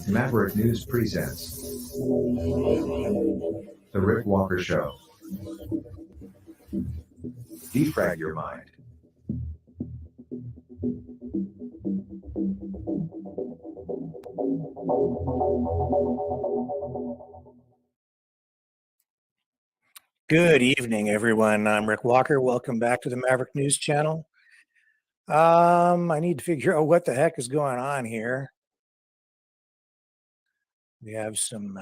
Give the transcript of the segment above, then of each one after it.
Maverick News presents The Rick Walker Show. Defrag your mind. Good evening, everyone. I'm Rick Walker. Welcome back to the Maverick News Channel. I need to figure out what the heck is going on here. We have some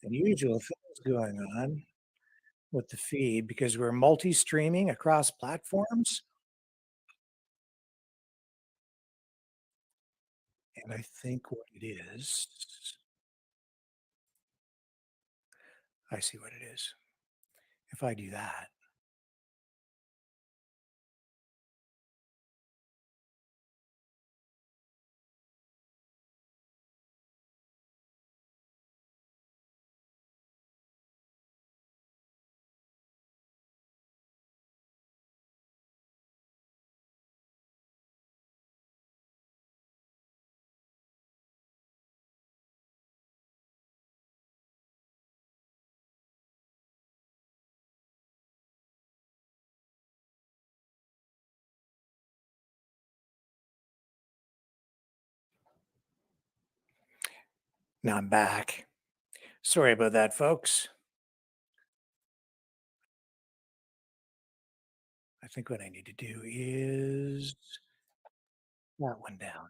unusual things going on with the feed because we're multi-streaming across platforms. And I think what it is, I see what it is. If I do that, now I'm back. Sorry about that, folks. I think what I need to do is that one down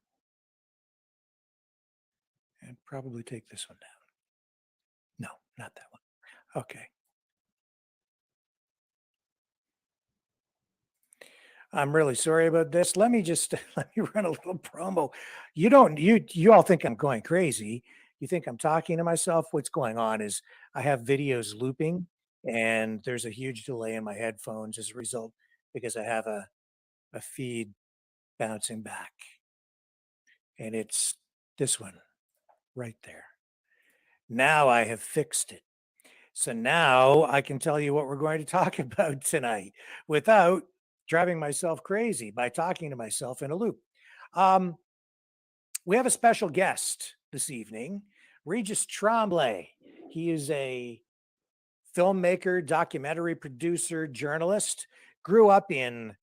and probably take this one down. No, not that one. Okay. I'm really sorry about this. Let me just let me run a little promo. You all think I'm going crazy. You think I'm talking to myself. What's going on is I have videos looping and there's a huge delay in my headphones as a result because I have a feed bouncing back. And it's this one right there. Now I have fixed it. So now I can tell you what we're going to talk about tonight without driving myself crazy by talking to myself in a loop. We have a special guest this evening, Regis Tremblay. He is a filmmaker, documentary producer, journalist, grew up in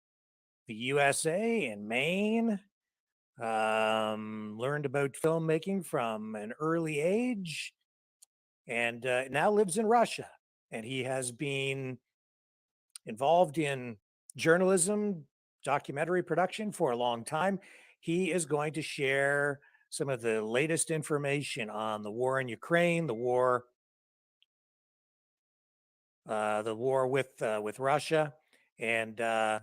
the USA in Maine, learned about filmmaking from an early age, and now lives in Russia. And he has been involved in journalism, documentary production for a long time. He is going to share some of the latest information on the war in Ukraine, the war with Russia, and I'm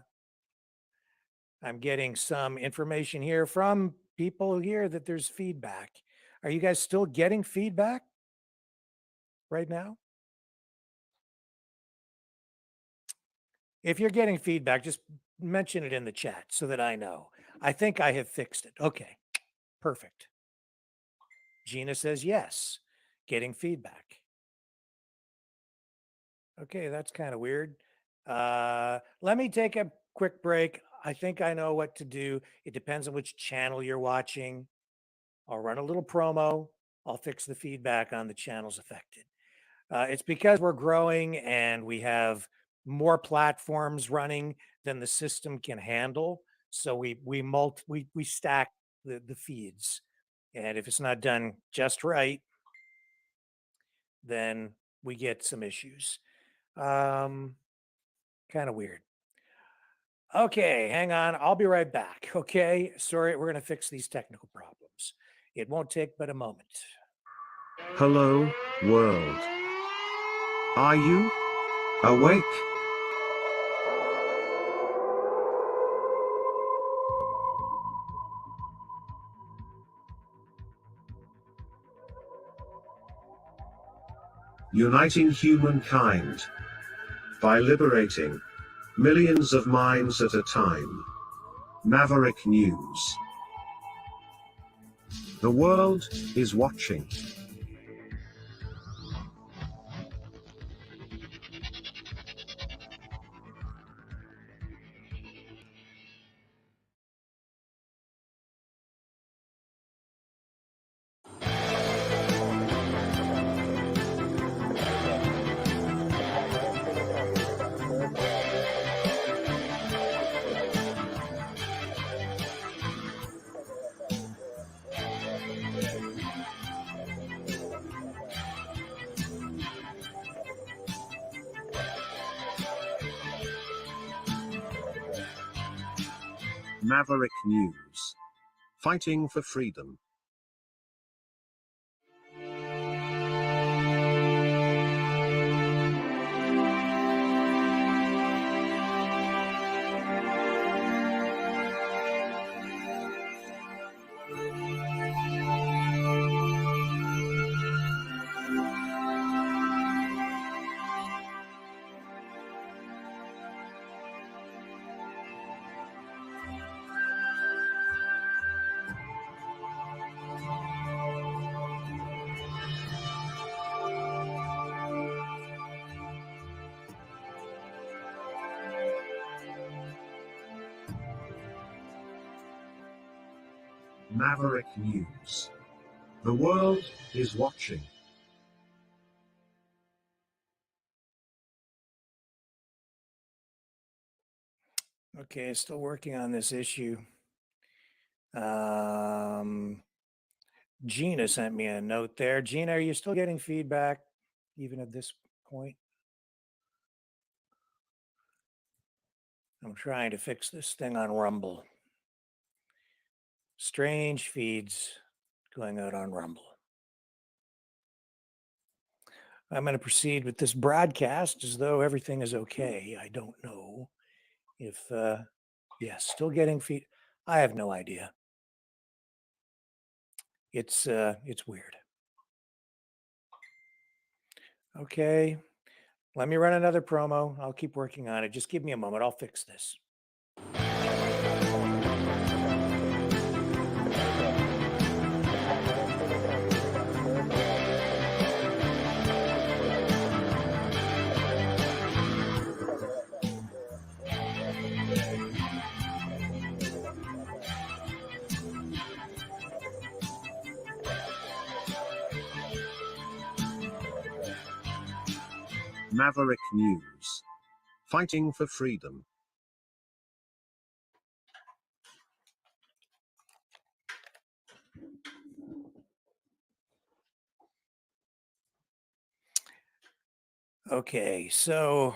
getting some information here from people here that there's feedback. Are you guys still getting feedback right now? If you're getting feedback, just mention it in the chat so that I know. I think I have fixed it. Okay, perfect. Gina says yes, getting feedback. Okay, that's kind of weird. Let me take a quick break. I think I know what to do. It depends on which channel you're watching. I'll run a little promo. I'll fix the feedback on the channels affected. It's because we're growing and we have more platforms running than the system can handle. So we stack the feeds, and if it's not done just right, then we get some issues. Kind of weird. Okay, hang on. I'll be right back. Okay, sorry, we're going to fix these technical problems. It won't take but a moment. Hello, world. Are you awake? Uniting humankind by liberating millions of minds at a time. Maverick News. The world is watching. Maverick News. Fighting for freedom. Maverick News. The world is watching. Okay, still working on this issue. Gina sent me a note there. Gina, are you still getting feedback even at this point? I'm trying to fix this thing on Rumble. Strange feeds going out on Rumble. I'm going to proceed with this broadcast as though everything is okay. I don't know if, yes, still getting feed. I have no idea. It's weird. Okay, let me run another promo. I'll keep working on it. Just give me a moment. I'll fix this. Maverick News. Fighting for freedom. Okay, so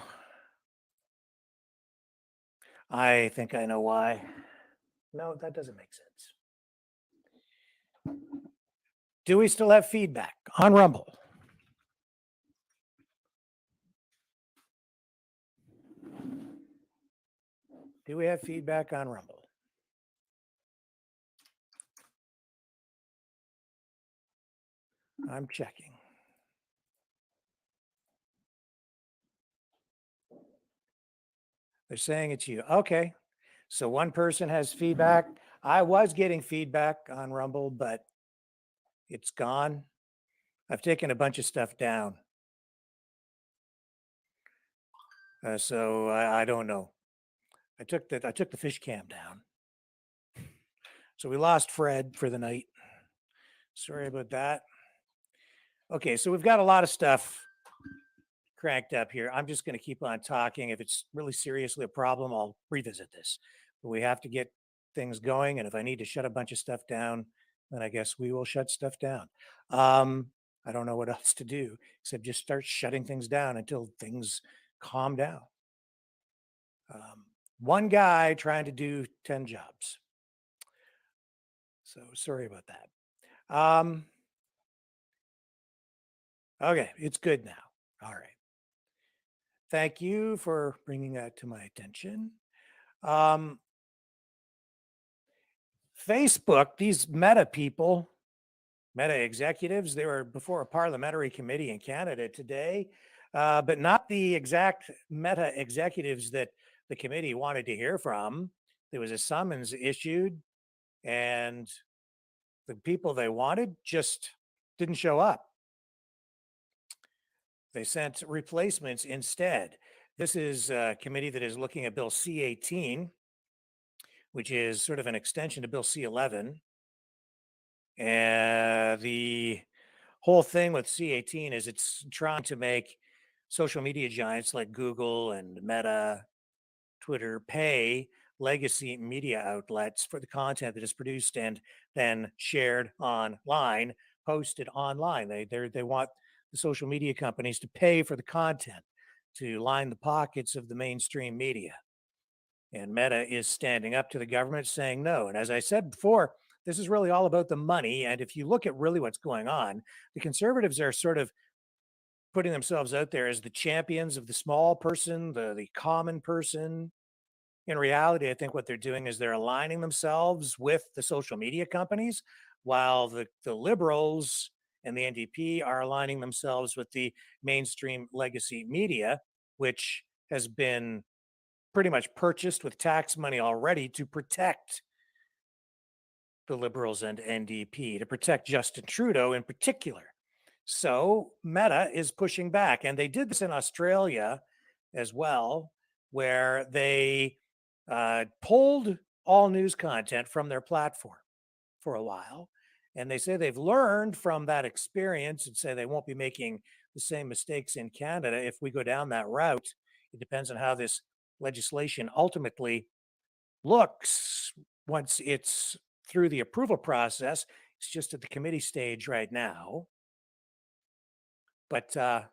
I think I know why. No, that doesn't make sense. Do we still have feedback on Rumble? Do we have feedback on Rumble? I'm checking. They're saying it's you. Okay. So one person has feedback. I was getting feedback on Rumble, but it's gone. I've taken a bunch of stuff down. So I don't know. I took the fish cam down. So we lost Fred for the night. Sorry about that. Okay, so we've got a lot of stuff cranked up here. I'm just going to keep on talking. If it's really seriously a problem, I'll revisit this. But we have to get things going. And if I need to shut a bunch of stuff down, then I guess we will shut stuff down. I don't know what else to do except just start shutting things down until things calm down. One guy trying to do 10 jobs. So sorry about that. Okay, it's good now. All right. Thank you for bringing that to my attention. Facebook, these Meta people, Meta executives, they were before a parliamentary committee in Canada today, but not the exact Meta executives that the committee wanted to hear from. There was a summons issued, and the people they wanted just didn't show up. They sent replacements instead. This is a committee that is looking at Bill C-18, which is sort of an extension to Bill C-11. And the whole thing with C-18 is it's trying to make social media giants like Google and Meta, Twitter pay legacy media outlets for the content that is produced and then shared online, posted online. They want the social media companies to pay for the content to line the pockets of the mainstream media. And Meta is standing up to the government saying no. And as I said before, this is really all about the money. And if you look at really what's going on, the conservatives are sort of putting themselves out there as the champions of the small person, the common person. In reality, I think what they're doing is they're aligning themselves with the social media companies, while the liberals and the NDP are aligning themselves with the mainstream legacy media, which has been pretty much purchased with tax money already to protect the liberals and NDP, to protect Justin Trudeau in particular. So Meta is pushing back, and they did this in Australia as well, where they pulled all news content from their platform for a while. And they say they've learned from that experience and say they won't be making the same mistakes in Canada if we go down that route. It depends on how this legislation ultimately looks once it's through the approval process. It's just at the committee stage right now. But at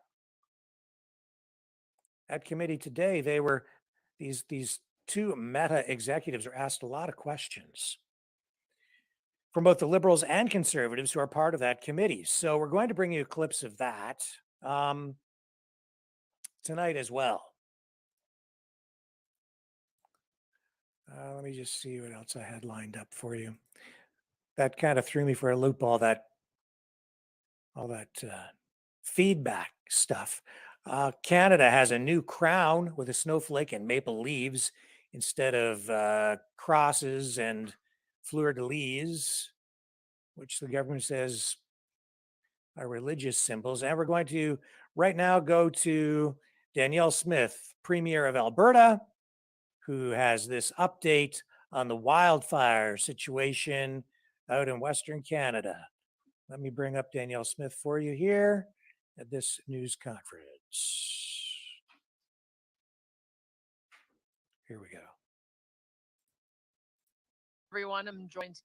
committee today, they were these two Meta executives are asked a lot of questions from both the liberals and conservatives who are part of that committee. So we're going to bring you clips of that tonight as well. Let me just see what else I had lined up for you. That kind of threw me for a loop, all that feedback stuff. Canada has a new crown with a snowflake and maple leaves instead of crosses and fleur-de-lis, which the government says are religious symbols. And we're going to right now go to Danielle Smith, Premier of Alberta, who has this update on the wildfire situation out in Western Canada. Let me bring up Danielle Smith for you here at this news conference. Here we go. Everyone, I'm joined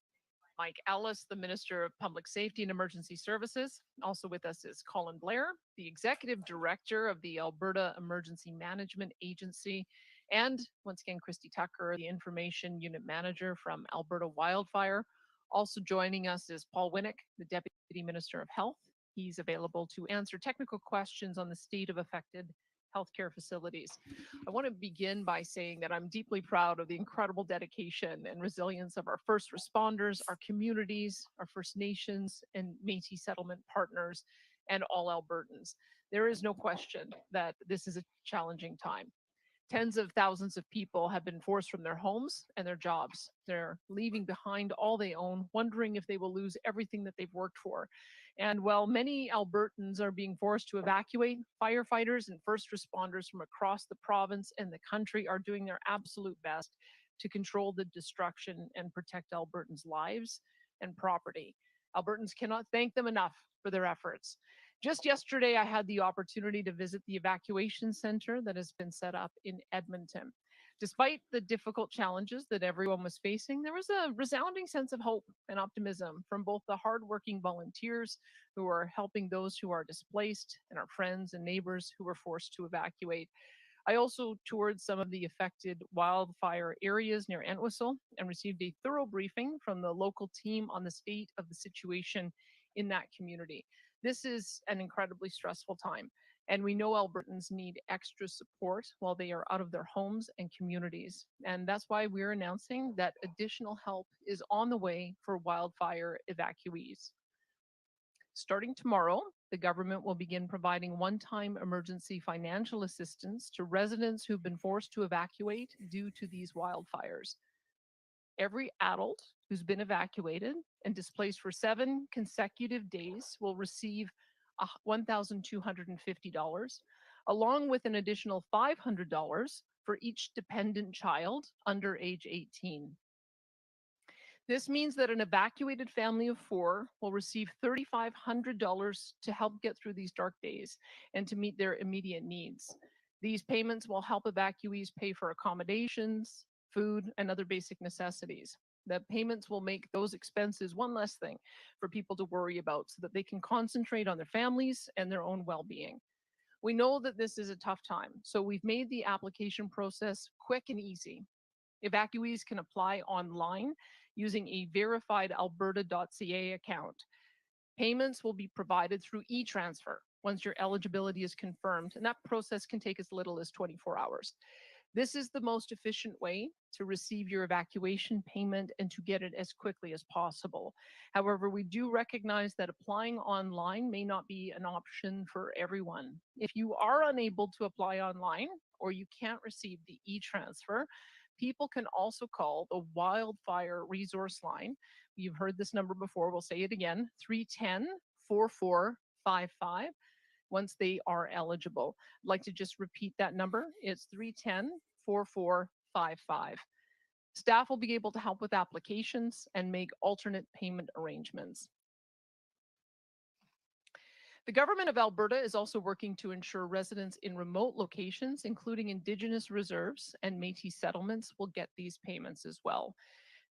by Mike Ellis, the Minister of Public Safety and Emergency Services. Also with us is Colin Blair, the Executive Director of the Alberta Emergency Management Agency, and once again, Christy Tucker, the Information Unit Manager from Alberta Wildfire. Also joining us is Paul Winnick, the Deputy Minister of Health. He's available to answer technical questions on the state of affected healthcare facilities. I want to begin by saying that I'm deeply proud of the incredible dedication and resilience of our first responders, our communities, our First Nations and Métis settlement partners, and all Albertans. There is no question that this is a challenging time. Tens of thousands of people have been forced from their homes and their jobs. They're leaving behind all they own, wondering if they will lose everything that they've worked for. And while many Albertans are being forced to evacuate, firefighters and first responders from across the province and the country are doing their absolute best to control the destruction and protect Albertans' lives and property. Albertans cannot thank them enough for their efforts. Just yesterday, I had the opportunity to visit the evacuation center that has been set up in Edmonton. Despite the difficult challenges that everyone was facing, there was a resounding sense of hope and optimism from both the hardworking volunteers who are helping those who are displaced and our friends and neighbors who were forced to evacuate. I also toured some of the affected wildfire areas near Entwistle and received a thorough briefing from the local team on the state of the situation in that community. This is an incredibly stressful time, and we know Albertans need extra support while they are out of their homes and communities. And that's why we're announcing that additional help is on the way for wildfire evacuees. Starting tomorrow, the government will begin providing one-time emergency financial assistance to residents who've been forced to evacuate due to these wildfires. Every adult who's been evacuated and displaced for 7 consecutive days will receive $1,250, along with an additional $500 for each dependent child under age 18. This means that an evacuated family of 4 will receive $3,500 to help get through these dark days and to meet their immediate needs. These payments will help evacuees pay for accommodations, food, and other basic necessities. The payments will make those expenses one less thing for people to worry about so that they can concentrate on their families and their own well-being. We know that this is a tough time, so we've made the application process quick and easy. Evacuees can apply online using a verified alberta.ca account. Payments will be provided through e-transfer once your eligibility is confirmed, and that process can take as little as 24 hours. This is the most efficient way to receive your evacuation payment and to get it as quickly as possible. However, we do recognize that applying online may not be an option for everyone. If you are unable to apply online or you can't receive the e-transfer, people can also call the Wildfire Resource Line. You've heard this number before, we'll say it again, 310-4455 once they are eligible. I'd like to just repeat that number. It's 310-4455. Staff will be able to help with applications and make alternate payment arrangements. The government of Alberta is also working to ensure residents in remote locations, including Indigenous reserves and Métis settlements, will get these payments as well.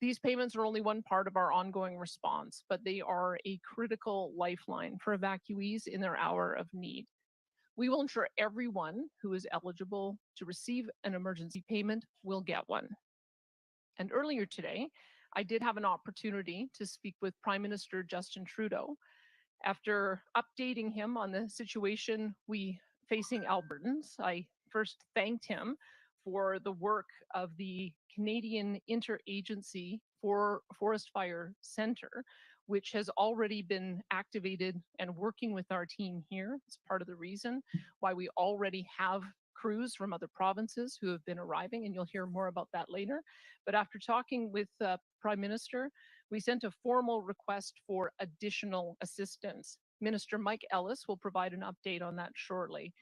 These payments are only one part of our ongoing response, but they are a critical lifeline for evacuees in their hour of need. We will ensure everyone who is eligible to receive an emergency payment will get one. And earlier today, I did have an opportunity to speak with Prime Minister Justin Trudeau. After updating him on the situation we facing Albertans, I first thanked him for the work of the Canadian Interagency for Forest Fire Center, which has already been activated and working with our team here. It's part of the reason why we already have crews from other provinces who have been arriving, and you'll hear more about that later. But after talking with Prime Minister, we sent a formal request for additional assistance. Minister Mike Ellis will provide an update on that shortly.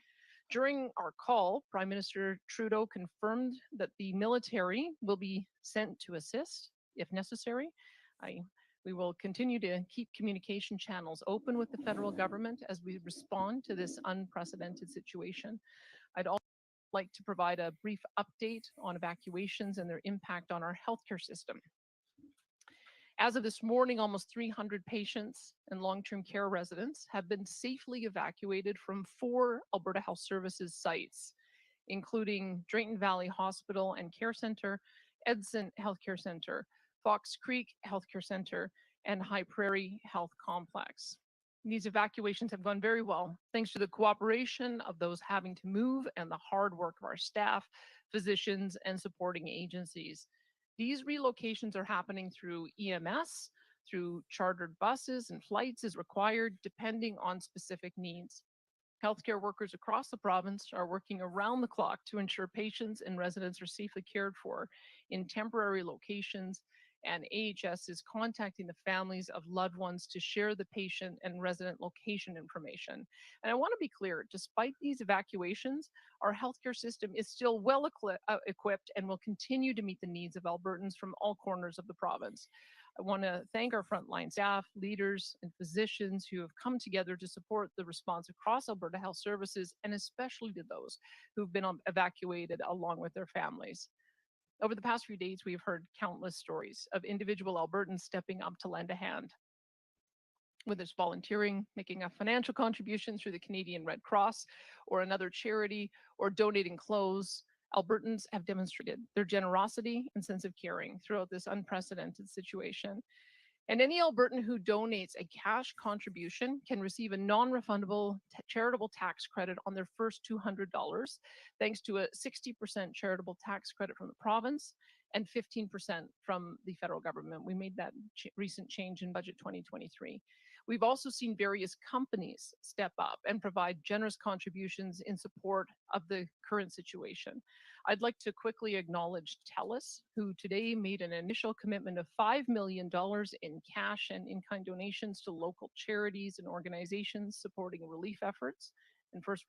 During our call, Prime Minister Trudeau confirmed that the military will be sent to assist if necessary. We will continue to keep communication channels open with the federal government as we respond to this unprecedented situation. I'd also like to provide a brief update on evacuations and their impact on our healthcare system. As of this morning, almost 300 patients and long-term care residents have been safely evacuated from 4 Alberta Health Services sites, including Drayton Valley Hospital and Care Centre, Edson Healthcare Centre, Fox Creek Healthcare Centre, and High Prairie Health Complex. These evacuations have gone very well, thanks to the cooperation of those having to move and the hard work of our staff, physicians, and supporting agencies. These relocations are happening through EMS, through chartered buses and flights as required, depending on specific needs. Healthcare workers across the province are working around the clock to ensure patients and residents are safely cared for in temporary locations, and AHS is contacting the families of loved ones to share the patient and resident location information. And I want to be clear, despite these evacuations, our healthcare system is still well equipped and will continue to meet the needs of Albertans from all corners of the province. I want to thank our frontline staff, leaders, and physicians who have come together to support the response across Alberta Health Services, and especially to those who've been evacuated along with their families. Over the past few days, we've heard countless stories of individual Albertans stepping up to lend a hand. Whether it's volunteering, making a financial contribution through the Canadian Red Cross or another charity, or donating clothes, Albertans have demonstrated their generosity and sense of caring throughout this unprecedented situation. And any Albertan who donates a cash contribution can receive a non-refundable charitable tax credit on their first $200, thanks to a 60% charitable tax credit from the province and 15% from the federal government. We made that recent change in budget 2023. We've also seen various companies step up and provide generous contributions in support of the current situation. I'd like to quickly acknowledge TELUS, who today made an initial commitment of $5 million in cash and in-kind donations to local charities and organizations supporting relief efforts and first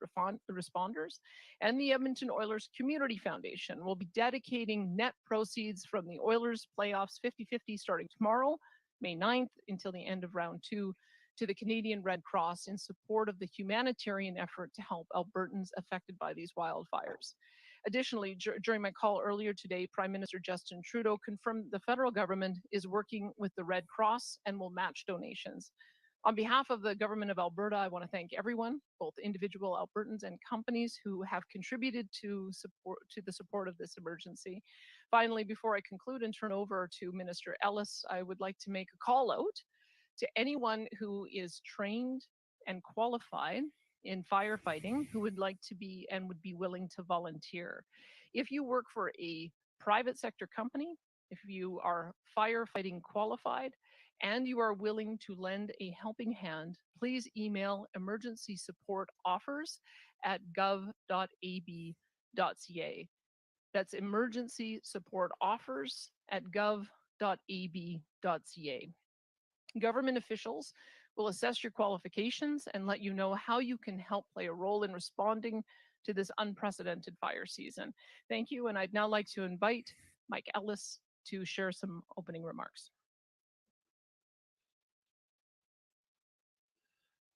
responders. And the Edmonton Oilers Community Foundation will be dedicating net proceeds from the Oilers playoffs 50-50 starting tomorrow, May 9th, until the end of round 2, to the Canadian Red Cross in support of the humanitarian effort to help Albertans affected by these wildfires. Additionally, during my call earlier today, Prime Minister Justin Trudeau confirmed the federal government is working with the Red Cross and will match donations. On behalf of the government of Alberta, I want to thank everyone, both individual Albertans and companies who have contributed to the support of this emergency. Finally, before I conclude and turn over to Minister Ellis, I would like to make a call out to anyone who is trained and qualified in firefighting who would like to be and would be willing to volunteer. If you work for a private sector company, if you are firefighting qualified, and you are willing to lend a helping hand, please email emergency support offers at gov.ab.ca. That's emergency support offers at gov.ab.ca. Government officials will assess your qualifications and let you know how you can help play a role in responding to this unprecedented fire season. Thank you, and I'd now like to invite Mike Ellis to share some opening remarks.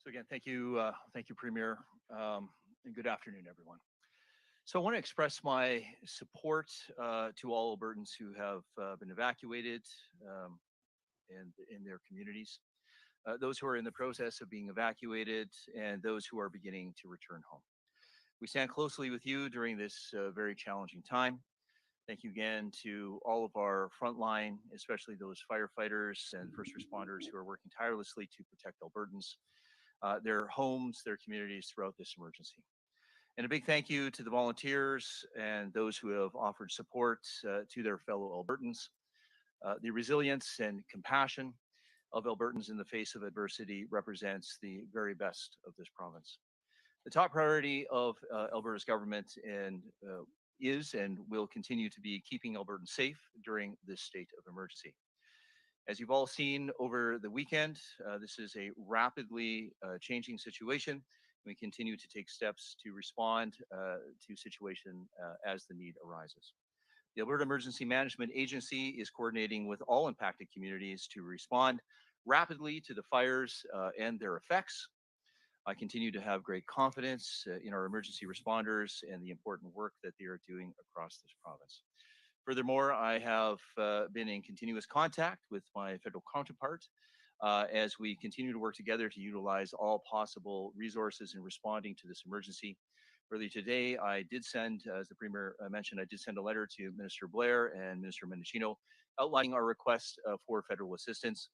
So again, thank you, Premier, and good afternoon, everyone. So I want to express my support to all Albertans who have been evacuated and in their communities, those who are in the process of being evacuated, and those who are beginning to return home. We stand closely with you during this very challenging time. Thank you again to all of our frontline, especially those firefighters and first responders who are working tirelessly to protect Albertans, their homes, their communities throughout this emergency. And a big thank you to the volunteers and those who have offered support to their fellow Albertans. The resilience and compassion of Albertans in the face of adversity represents the very best of this province. The top priority of Alberta's government is and will continue to be keeping Albertans safe during this state of emergency. As you've all seen over the weekend, this is a rapidly changing situation. We continue to take steps to respond to situation as the need arises. The Alberta Emergency Management Agency is coordinating with all impacted communities to respond rapidly to the fires and their effects. I continue to have great confidence in our emergency responders and the important work that they are doing across this province. Furthermore, I have been in continuous contact with my federal counterpart as we continue to work together to utilize all possible resources in responding to this emergency. Earlier today, I did send, as the Premier mentioned, I did send a letter to Minister Blair and Minister Mendicino outlining our request for federal assistance.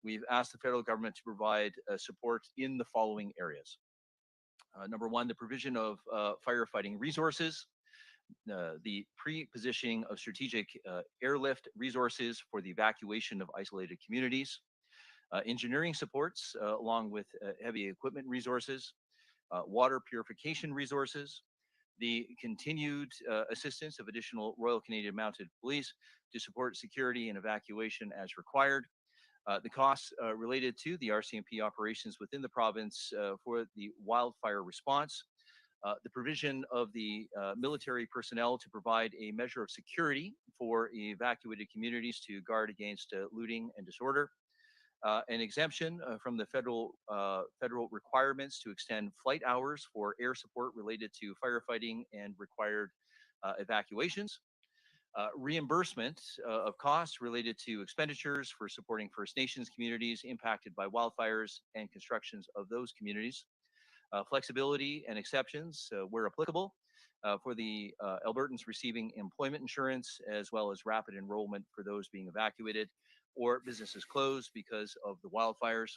We've asked the federal government to provide support in the following areas. Number one, the provision of firefighting resources, the pre-positioning of strategic airlift resources for the evacuation of isolated communities, engineering supports along with heavy equipment resources, water purification resources, the continued assistance of additional Royal Canadian Mounted Police to support security and evacuation as required, the costs related to the RCMP operations within the province for the wildfire response, the provision of the military personnel to provide a measure of security for evacuated communities to guard against looting and disorder, an exemption from the federal requirements to extend flight hours for air support related to firefighting and required evacuations, reimbursement of costs related to expenditures for supporting First Nations communities impacted by wildfires and constructions of those communities, flexibility and exceptions where applicable for the Albertans receiving employment insurance, as well as rapid enrollment for those being evacuated or businesses closed because of the wildfires.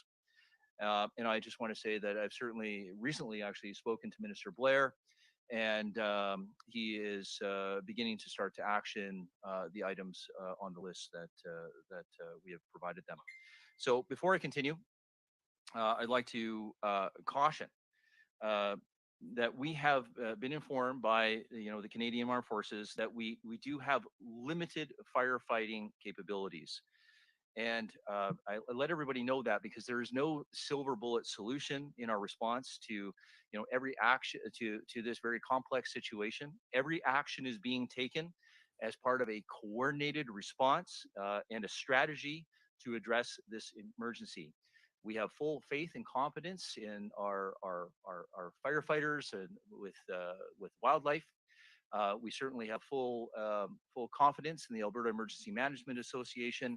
And I just want to say that I've certainly recently actually spoken to Minister Blair, and he is beginning to start to action the items on the list that we have provided them. So before I continue, I'd like to caution that we have been informed by the Canadian Armed Forces that we do have limited firefighting capabilities. And I let everybody know that because there is no silver bullet solution in our response to every action to this very complex situation. Every action is being taken as part of a coordinated response and a strategy to address this emergency. We have full faith and confidence in our firefighters and with wildlife. We certainly have full confidence in the Alberta Emergency Management Association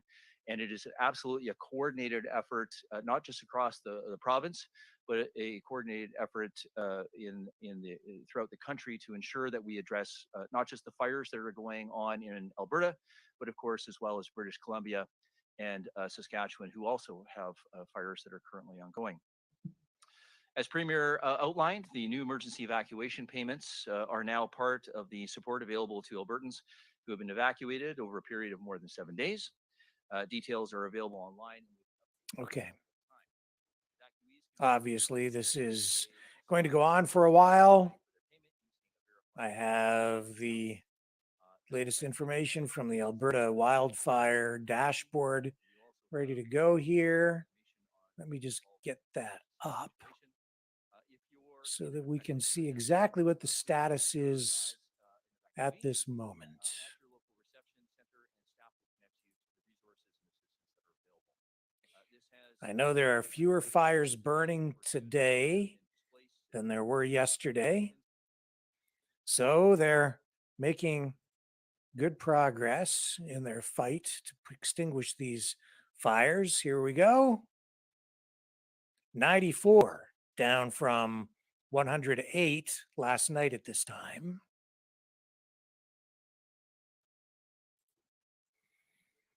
And it is absolutely a coordinated effort, not just across the province, but a coordinated effort throughout the country to ensure that we address not just the fires that are going on in Alberta, but of course, as well as British Columbia and Saskatchewan, who also have fires that are currently ongoing. As Premier outlined, the new emergency evacuation payments are now part of the support available to Albertans who have been evacuated over a period of more than 7 days. Details are available online. Okay. Obviously, this is going to go on for a while. I have the latest information from the Alberta wildfire dashboard ready to go here. Let me just get that up so that we can see exactly what the status is at this moment. I know there are fewer fires burning today than there were yesterday. So they're making good progress in their fight to extinguish these fires. Here we go. 94, down from 108 last night at this time.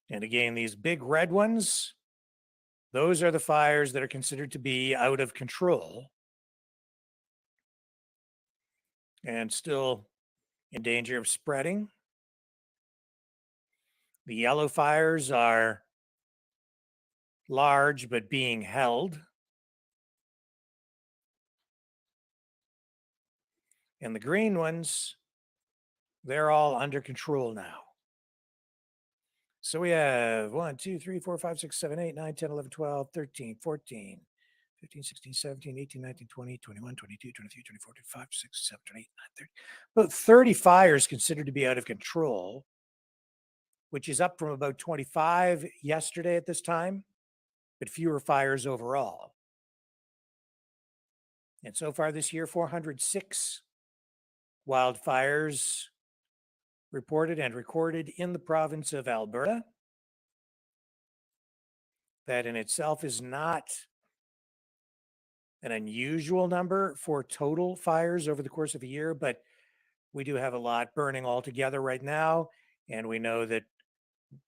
And again, these big red ones, those are the fires that are considered to be out of control and still in danger of spreading. The yellow fires are large but being held. And the green ones, they're all under control now. So we have 1, 2, 3, 4, 5, 6, 7, 8, 9, 10, 11, 12, 13, 14, 15, 16, 17, 18, 19, 20, 21, 22, 23, 24, 25, 26, 27, 28, 29, 30. About 30 fires considered to be out of control, which is up from about 25 yesterday at this time, but fewer fires overall. And so far this year, 406 wildfires reported and recorded in the province of Alberta. That in itself is not an unusual number for total fires over the course of a year, but we do have a lot burning altogether right now. And we know that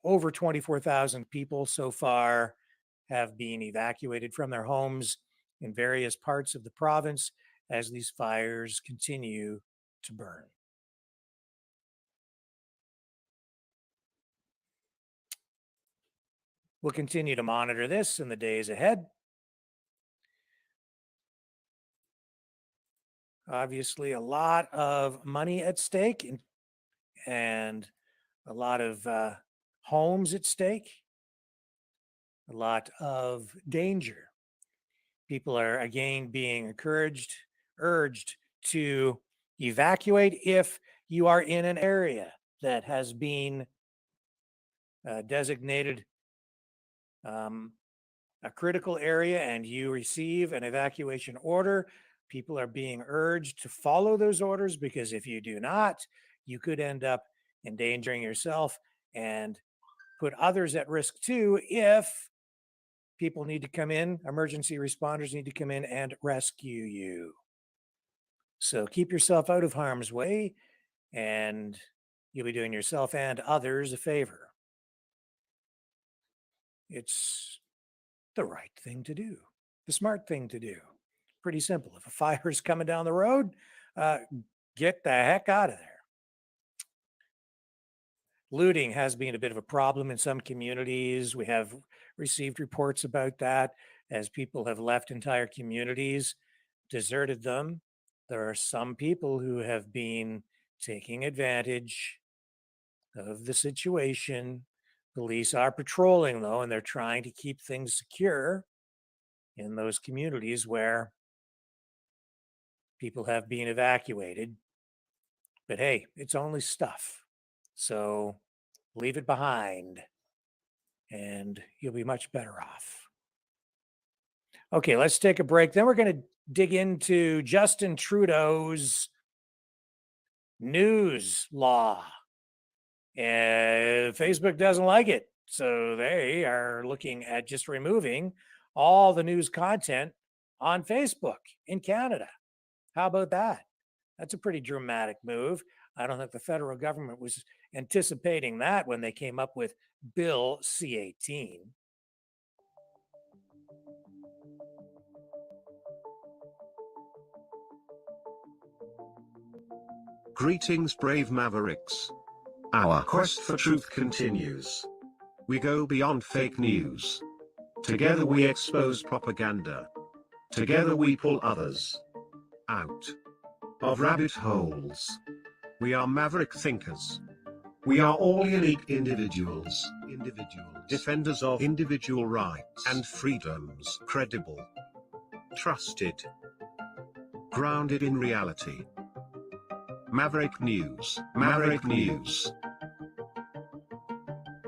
over 24,000 people so far have been evacuated from their homes in various parts of the province as these fires continue to burn. We'll continue to monitor this in the days ahead. Obviously, a lot of money at stake and a lot of homes at stake, a lot of danger. People are again being urged to evacuate if you are in an area that has been designated a critical area and you receive an evacuation order. People are being urged to follow those orders, because if you do not, you could end up endangering yourself and put others at risk too if people need to come in, emergency responders need to come in and rescue you. So keep yourself out of harm's way and you'll be doing yourself and others a favor. It's the right thing to do, the smart thing to do. Pretty simple. If a fire is coming down the road, get the heck out of there. Looting has been a bit of a problem in some communities. We have received reports about that as people have left entire communities, deserted them. There are some people who have been taking advantage of the situation. Police are patrolling, though, and they're trying to keep things secure in those communities where people have been evacuated. But hey, it's only stuff. So leave it behind and you'll be much better off. Okay, let's take a break. Then we're going to dig into Justin Trudeau's news law. Facebook doesn't like it. So they are looking at just removing all the news content on Facebook in Canada. How about that? That's a pretty dramatic move. I don't think the federal government was anticipating that when they came up with Bill C-18. Greetings, brave Mavericks. Our quest for truth continues. We go beyond fake news. Together we expose propaganda. Together we pull others out of rabbit holes. We are maverick thinkers. We are all unique individuals, defenders of individual rights and freedoms, credible, trusted, grounded in reality. Maverick News, Maverick News.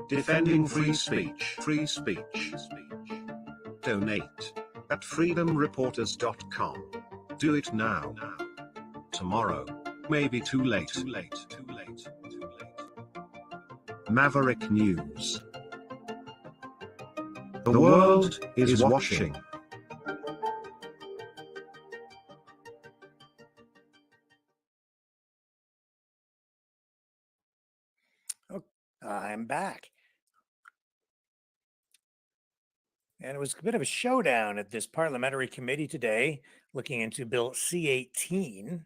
Defending free speech, free speech. Donate at freedomreporters.com. Do it now. Tomorrow may be too late. Maverick News. The world is watching. I'm back. And it was a bit of a showdown at this parliamentary committee today, looking into Bill C-18.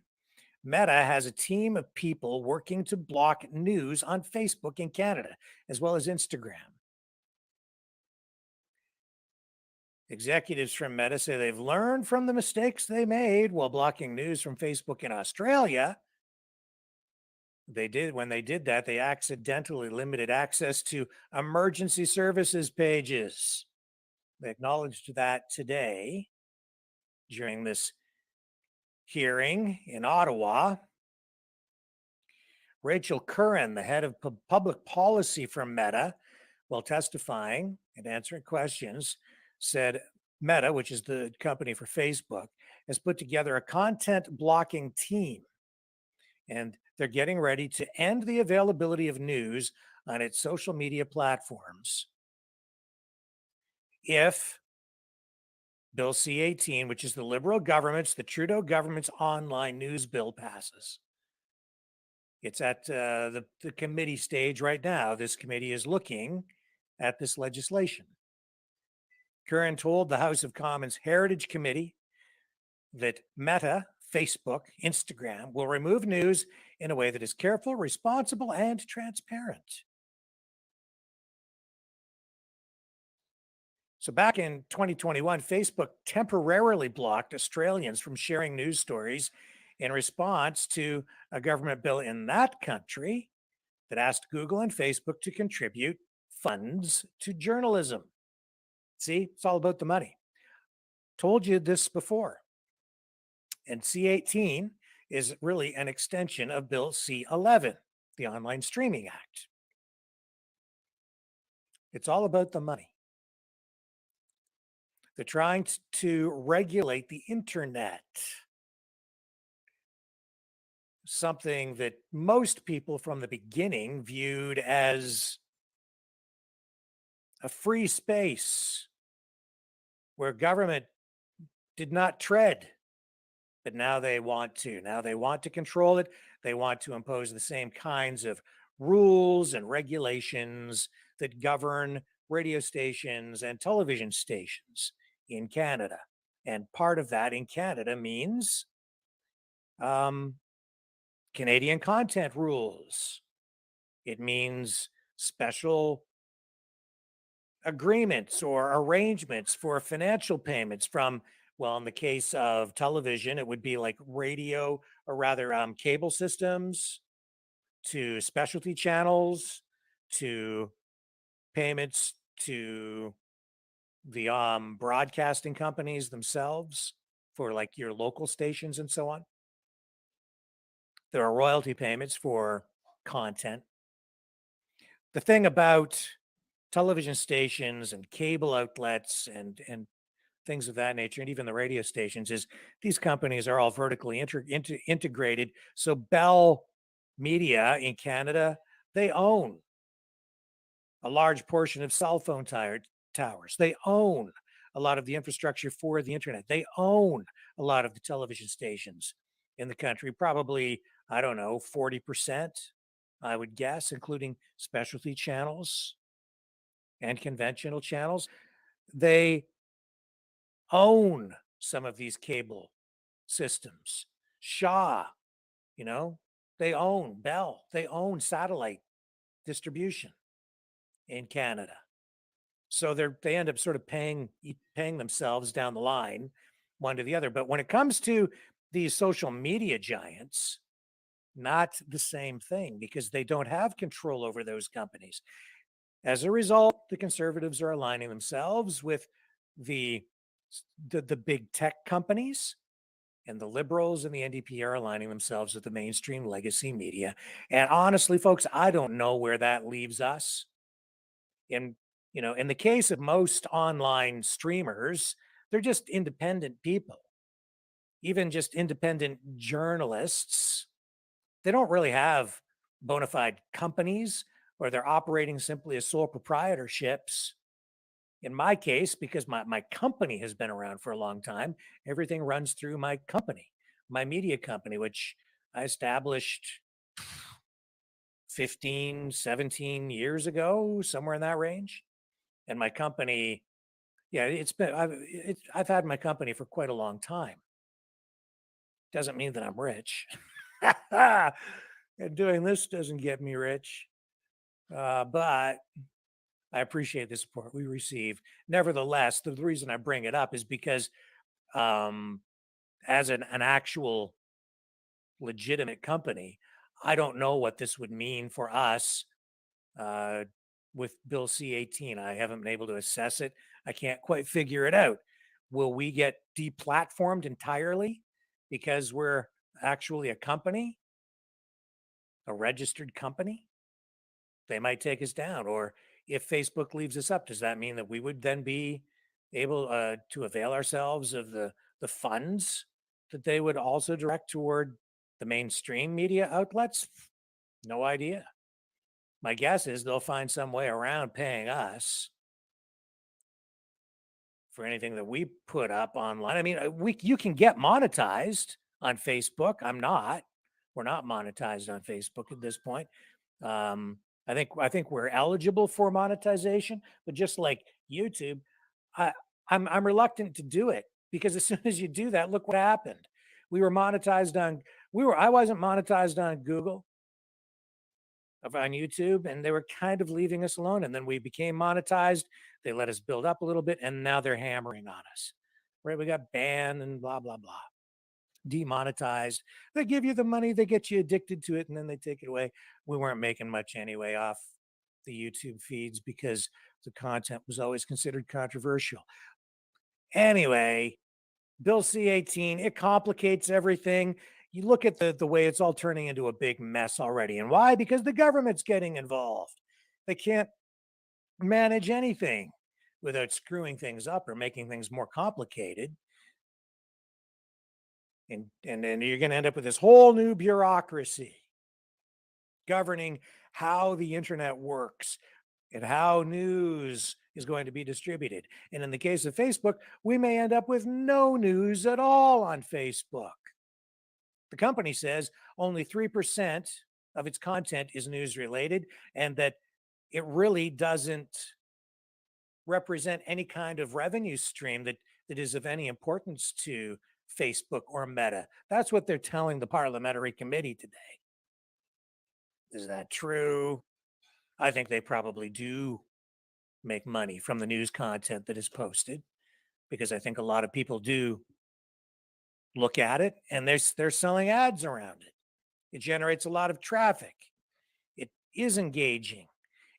Meta has a team of people working to block news on Facebook in Canada, as well as Instagram. Executives from Meta say they've learned from the mistakes they made while blocking news from Facebook in Australia. When they did that, they accidentally limited access to emergency services pages. They acknowledged that today during this hearing in Ottawa. Rachel Curran, the head of public policy from Meta, while testifying and answering questions, said Meta, which is the company for Facebook, has put together a content blocking team. And they're getting ready to end the availability of news on its social media platforms if Bill C-18, which is the Liberal government's, the Trudeau government's online news bill, passes. It's at the committee stage right now. This committee is looking at this legislation. Curran told the House of Commons Heritage Committee that Meta, Facebook, Instagram will remove news in a way that is careful, responsible, and transparent. So back in 2021, Facebook temporarily blocked Australians from sharing news stories in response to a government bill in that country that asked Google and Facebook to contribute funds to journalism. See, it's all about the money. Told you this before. And C-18 is really an extension of Bill C-11, the Online Streaming Act. It's all about the money. They're trying to regulate the internet, something that most people from the beginning viewed as a free space where government did not tread. But now they want to. Now they want to control it. They want to impose the same kinds of rules and regulations that govern radio stations and television stations in Canada. And part of that in Canada means Canadian content rules. It means special agreements or arrangements for financial payments from, well, in the case of television, it would be like radio, or rather cable systems, to specialty channels, to payments to the broadcasting companies themselves for like your local stations and so on. There are royalty payments for content. The thing about television stations and cable outlets and things of that nature, and even the radio stations, is these companies are all vertically integrated. So Bell Media in Canada, they own a large portion of cell phone towers. They own a lot of the infrastructure for the internet. They own a lot of the television stations in the country, probably, I don't know, 40%, I would guess, including specialty channels and conventional channels. They own some of these cable systems. Shaw, you know, they own Bell, they own satellite distribution in Canada. So they end up sort of paying themselves down the line, one to the other. But when it comes to these social media giants, not the same thing, because they don't have control over those companies. As a result, the conservatives are aligning themselves with the big tech companies, and the liberals and the NDP are aligning themselves with the mainstream legacy media. And honestly, folks, I don't know where that leaves us. In in the case of most online streamers, they're just independent people, even just independent journalists. They don't really have bona fide companies, or they're operating simply as sole proprietorships. In my case, because my company has been around for a long time, everything runs through my company, my media company, which I established 15, 17 years ago, somewhere in that range. And my company, yeah, I've had my company for quite a long time. Doesn't mean that I'm rich. And doing this doesn't get me rich. But I appreciate the support we receive. Nevertheless, the reason I bring it up is because as an actual legitimate company, I don't know what this would mean for us with Bill C-18. I haven't been able to assess it. I can't quite figure it out. Will we get deplatformed entirely because we're actually a company, a registered company? They might take us down. Or if Facebook leaves us up, does that mean that we would then be able to avail ourselves of the funds that they would also direct toward the mainstream media outlets? No idea. My guess is they'll find some way around paying us for anything that we put up online. I mean, you can get monetized on Facebook. I'm not. We're not monetized on Facebook at this point. I think we're eligible for monetization, but just like YouTube, I'm reluctant to do it, because as soon as you do that, look what happened. I wasn't monetized on Google, on YouTube, and they were kind of leaving us alone. And then we became monetized. They let us build up a little bit, and now they're hammering on us. Right? We got banned and blah, blah, blah. Demonetized. They give you the money, they get you addicted to it, and then they take it away. We weren't making much anyway off the YouTube feeds because the content was always considered controversial. Anyway, Bill C-18, it complicates everything. You look at the way it's all turning into a big mess already. And why? Because the government's getting involved. They can't manage anything without screwing things up or making things more complicated. And then you're going to end up with this whole new bureaucracy governing how the internet works and how news is going to be distributed. And in the case of Facebook, we may end up with no news at all on Facebook. The company says only 3% of its content is news related, and that it really doesn't represent any kind of revenue stream that is of any importance to Facebook or Meta. That's what they're telling the parliamentary committee today. Is that true? I think they probably do make money from the news content that is posted, because I think a lot of people do look at it, and they're selling ads around it. It generates a lot of traffic. It is engaging.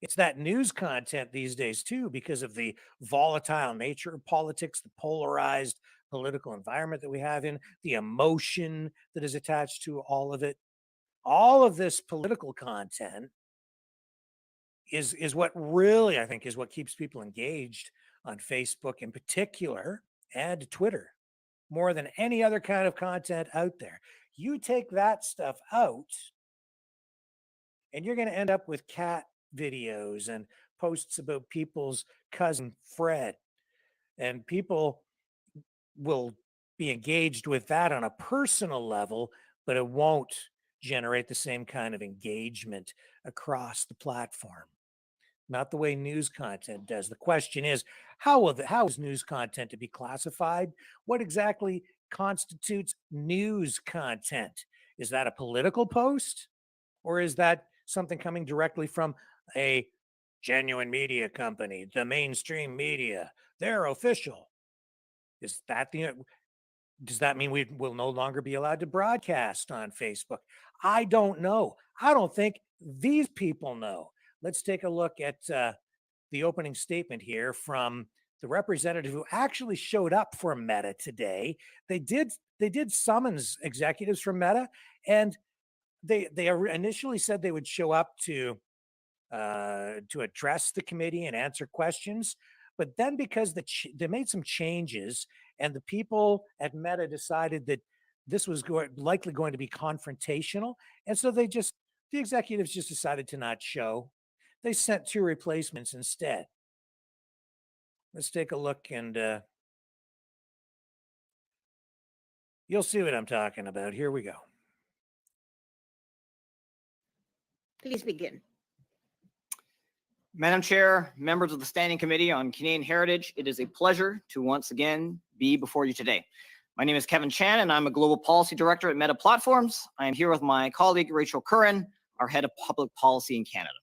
It's that news content these days too, because of the volatile nature of politics, the polarized political environment that we have in, the emotion that is attached to all of it. All of this political content is what really, I think, is what keeps people engaged on Facebook in particular, and Twitter, more than any other kind of content out there. You take that stuff out, and you're going to end up with cat videos and posts about people's cousin Fred, and people will be engaged with that on a personal level, but it won't generate the same kind of engagement across the platform. Not the way news content does. The question is, how is news content to be classified? What exactly constitutes news content? Is that a political post, or is that something coming directly from a genuine media company, the mainstream media? They're official. Is that the does that mean we will no longer be allowed to broadcast on Facebook? I don't know. I don't think these people know. Let's take a look at the opening statement here from the representative who actually showed up for Meta today. They did summons executives from Meta, and they initially said they would show up to address the committee and answer questions. But then, because they made some changes, and the people at Meta decided that this was likely going to be confrontational, and so the executives just decided to not show. They sent 2 replacements instead. Let's take a look, and you'll see what I'm talking about. Here we go. Please begin. Madam Chair, members of the Standing Committee on Canadian Heritage, it is a pleasure to once again be before you today. My name is Kevin Chan, and I'm a Global Policy Director at Meta Platforms. I am here with my colleague, Rachel Curran, our Head of Public Policy in Canada.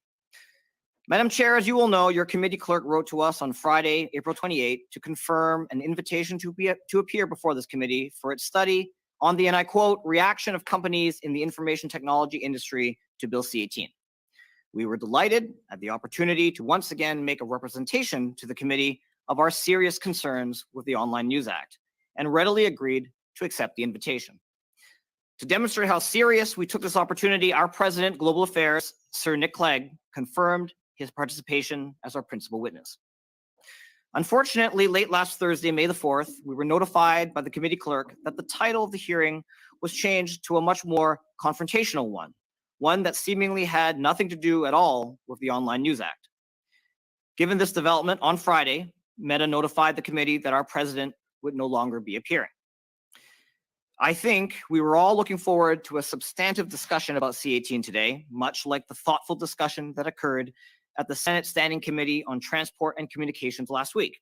Madam Chair, as you will know, your committee clerk wrote to us on Friday, April 28, to confirm an invitation to appear before this committee for its study on the, and I quote, reaction of companies in the information technology industry to Bill C-18. We were delighted at the opportunity to once again make a representation to the committee of our serious concerns with the Online News Act, and readily agreed to accept the invitation. To demonstrate how serious we took this opportunity, our President, Global Affairs, Sir Nick Clegg, confirmed his participation as our principal witness. Unfortunately, late last Thursday, May the 4th, we were notified by the committee clerk that the title of the hearing was changed to a much more confrontational one that seemingly had nothing to do at all with the Online News Act. Given this development, on Friday, Meta notified the committee that our president would no longer be appearing. I think we were all looking forward to a substantive discussion about C-18 today, much like the thoughtful discussion that occurred at the Senate Standing Committee on Transport and Communications last week.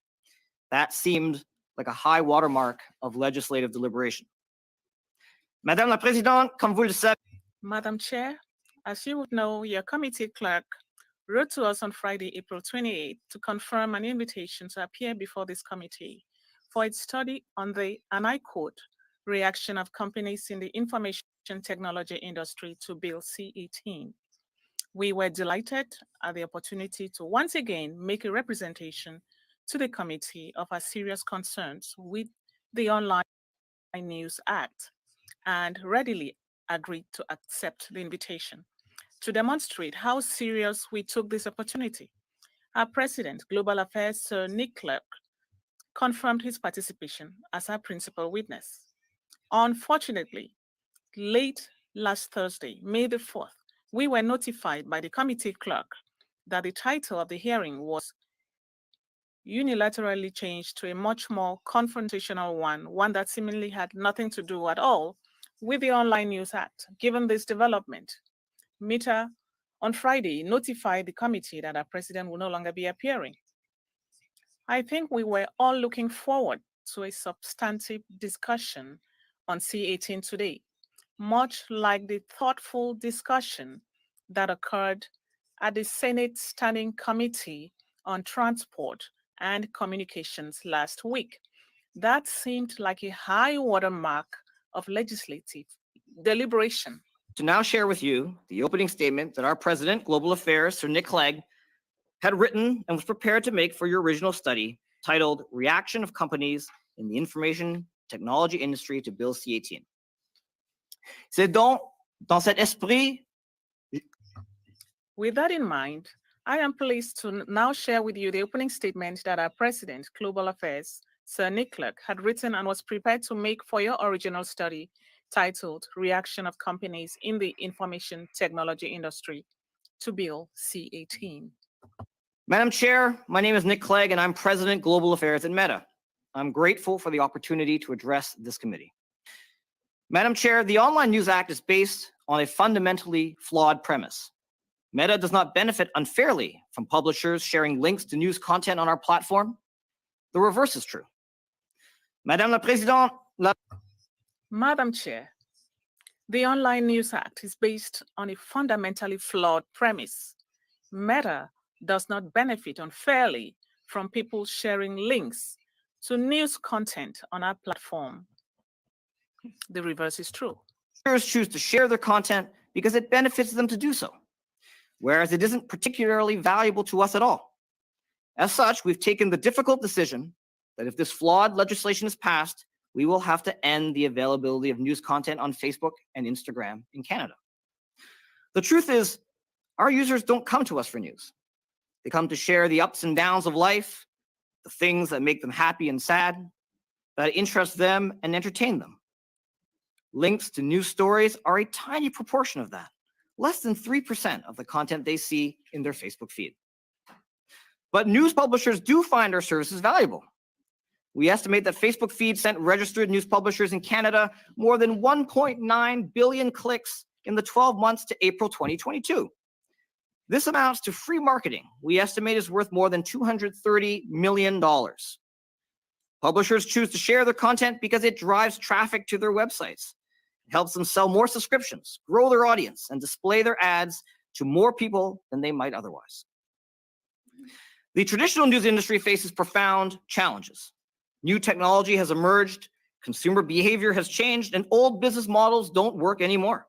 That seemed like a high watermark of legislative deliberation. Madame la Présidente, comme vous le savez, Madam Chair, as you would know, your committee clerk wrote to us on Friday, April 28, to confirm an invitation to appear before this committee for its study on the, and I quote, reaction of companies in the information technology industry to Bill C-18. We were delighted at the opportunity to once again make a representation to the committee of our serious concerns with the Online News Act, and readily agreed to accept the invitation. To demonstrate how serious we took this opportunity, our President, Global Affairs, Sir Nick Clegg, confirmed his participation as our principal witness. Unfortunately, late last Thursday, May the 4th, we were notified by the committee clerk that the title of the hearing was unilaterally changed to a much more confrontational one that seemingly had nothing to do at all with the Online News Act. Given this development, Meta on Friday notified the committee that our president will no longer be appearing. I think we were all looking forward to a substantive discussion on C-18 today, much like the thoughtful discussion that occurred at the Senate Standing Committee on Transport and Communications last week. That seemed like a high watermark of legislative deliberation. to now share with you the opening statement that our President, Global Affairs, Sir Nick Clegg, had written and was prepared to make for your original study titled Reaction of Companies in the Information Technology Industry to Bill C-18. C'est donc dans cet esprit. With that in mind, I am pleased to now share with you the opening statement that our President, Global Affairs, Sir Nick Clegg, had written and was prepared to make for your original study titled Reaction of Companies in the Information Technology Industry to Bill C-18. Madam Chair, my name is Nick Clegg, and I'm President Global Affairs at Meta. I'm grateful for the opportunity to address this committee. Madam Chair, the Online News Act is based on a fundamentally flawed premise. Meta does not benefit unfairly from publishers sharing links to news content on our platform. The reverse is true. Madame la Présidente, Madam Chair, the Online News Act is based on a fundamentally flawed premise. Meta does not benefit unfairly from people sharing links to news content on our platform. The reverse is true. Publishers choose to share their content because it benefits them to do so, whereas it isn't particularly valuable to us at all. As such, we've taken the difficult decision that if this flawed legislation is passed, we will have to end the availability of news content on Facebook and Instagram in Canada. The truth is, our users don't come to us for news. They come to share the ups and downs of life, the things that make them happy and sad, that interest them and entertain them. Links to news stories are a tiny proportion of that, less than 3% of the content they see in their Facebook feed. But news publishers do find our services valuable. We estimate that Facebook feed sent registered news publishers in Canada more than 1.9 billion clicks in the 12 months to April 2022. This amounts to free marketing we estimate is worth more than $230 million. Publishers choose to share their content because it drives traffic to their websites. It helps them sell more subscriptions, grow their audience, and display their ads to more people than they might otherwise. The traditional news industry faces profound challenges. New technology has emerged, consumer behavior has changed, and old business models don't work anymore.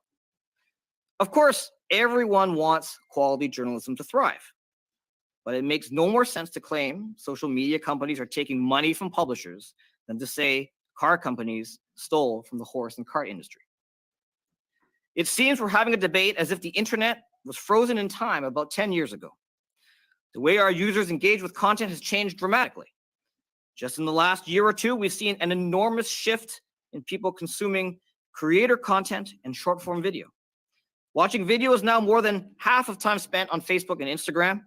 Of course, everyone wants quality journalism to thrive, but it makes no more sense to claim social media companies are taking money from publishers than to say car companies stole from the horse and cart industry. It seems we're having a debate as if the internet was frozen in time about 10 years ago. The way our users engage with content has changed dramatically. Just in the last year or two, we've seen an enormous shift in people consuming creator content and short-form video. Watching video is now more than half of time spent on Facebook and Instagram.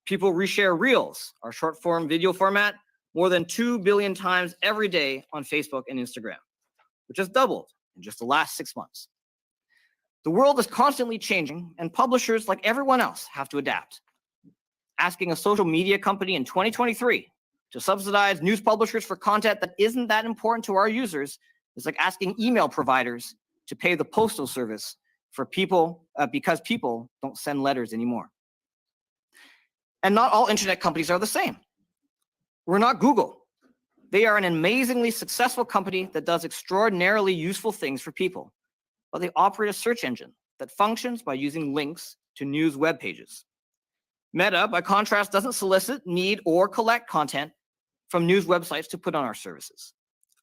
People reshare Reels, our short-form video format, more than 2 billion times every day on Facebook and Instagram, which has doubled in just the last 6 months. The world is constantly changing, and publishers, like everyone else, have to adapt. Asking a social media company in 2023 to subsidize news publishers for content that isn't that important to our users is like asking email providers to pay the postal service for people because people don't send letters anymore. And not all internet companies are the same. We're not Google. They are an amazingly successful company that does extraordinarily useful things for people, but they operate a search engine that functions by using links to news web pages. Meta, by contrast, doesn't solicit, need, or collect content from news websites to put on our services.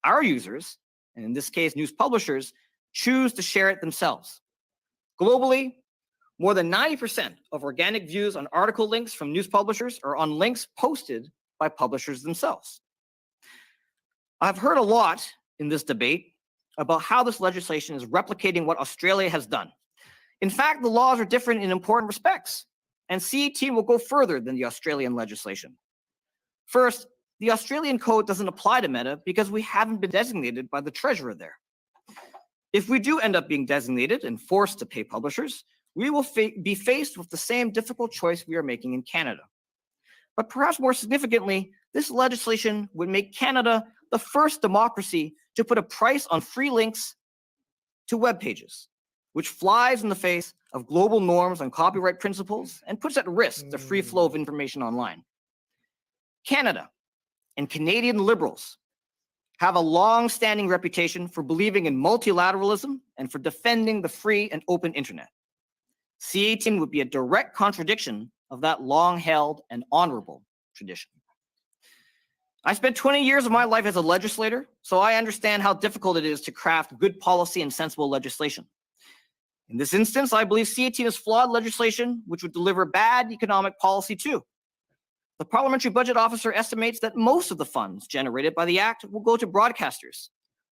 Our users, and in this case, news publishers, choose to share it themselves. Globally, more than 90% of organic views on article links from news publishers are on links posted by publishers themselves. I've heard a lot in this debate about how this legislation is replicating what Australia has done. In fact, the laws are different in important respects, and CAT will go further than the Australian legislation. First, the Australian code doesn't apply to Meta because we haven't been designated by the treasurer there. If we do end up being designated and forced to pay publishers, we will be faced with the same difficult choice we are making in Canada. But perhaps more significantly, this legislation would make Canada the first democracy to put a price on free links to web pages, which flies in the face of global norms on copyright principles and puts at risk the free flow of information online. Canada and Canadian liberals have a long-standing reputation for believing in multilateralism and for defending the free and open internet. CAT would be a direct contradiction of that long-held and honorable tradition. I spent 20 years of my life as a legislator, so I understand how difficult it is to craft good policy and sensible legislation. In this instance, I believe CAT is flawed legislation, which would deliver bad economic policy too. The Parliamentary Budget Officer estimates that most of the funds generated by the Act will go to broadcasters,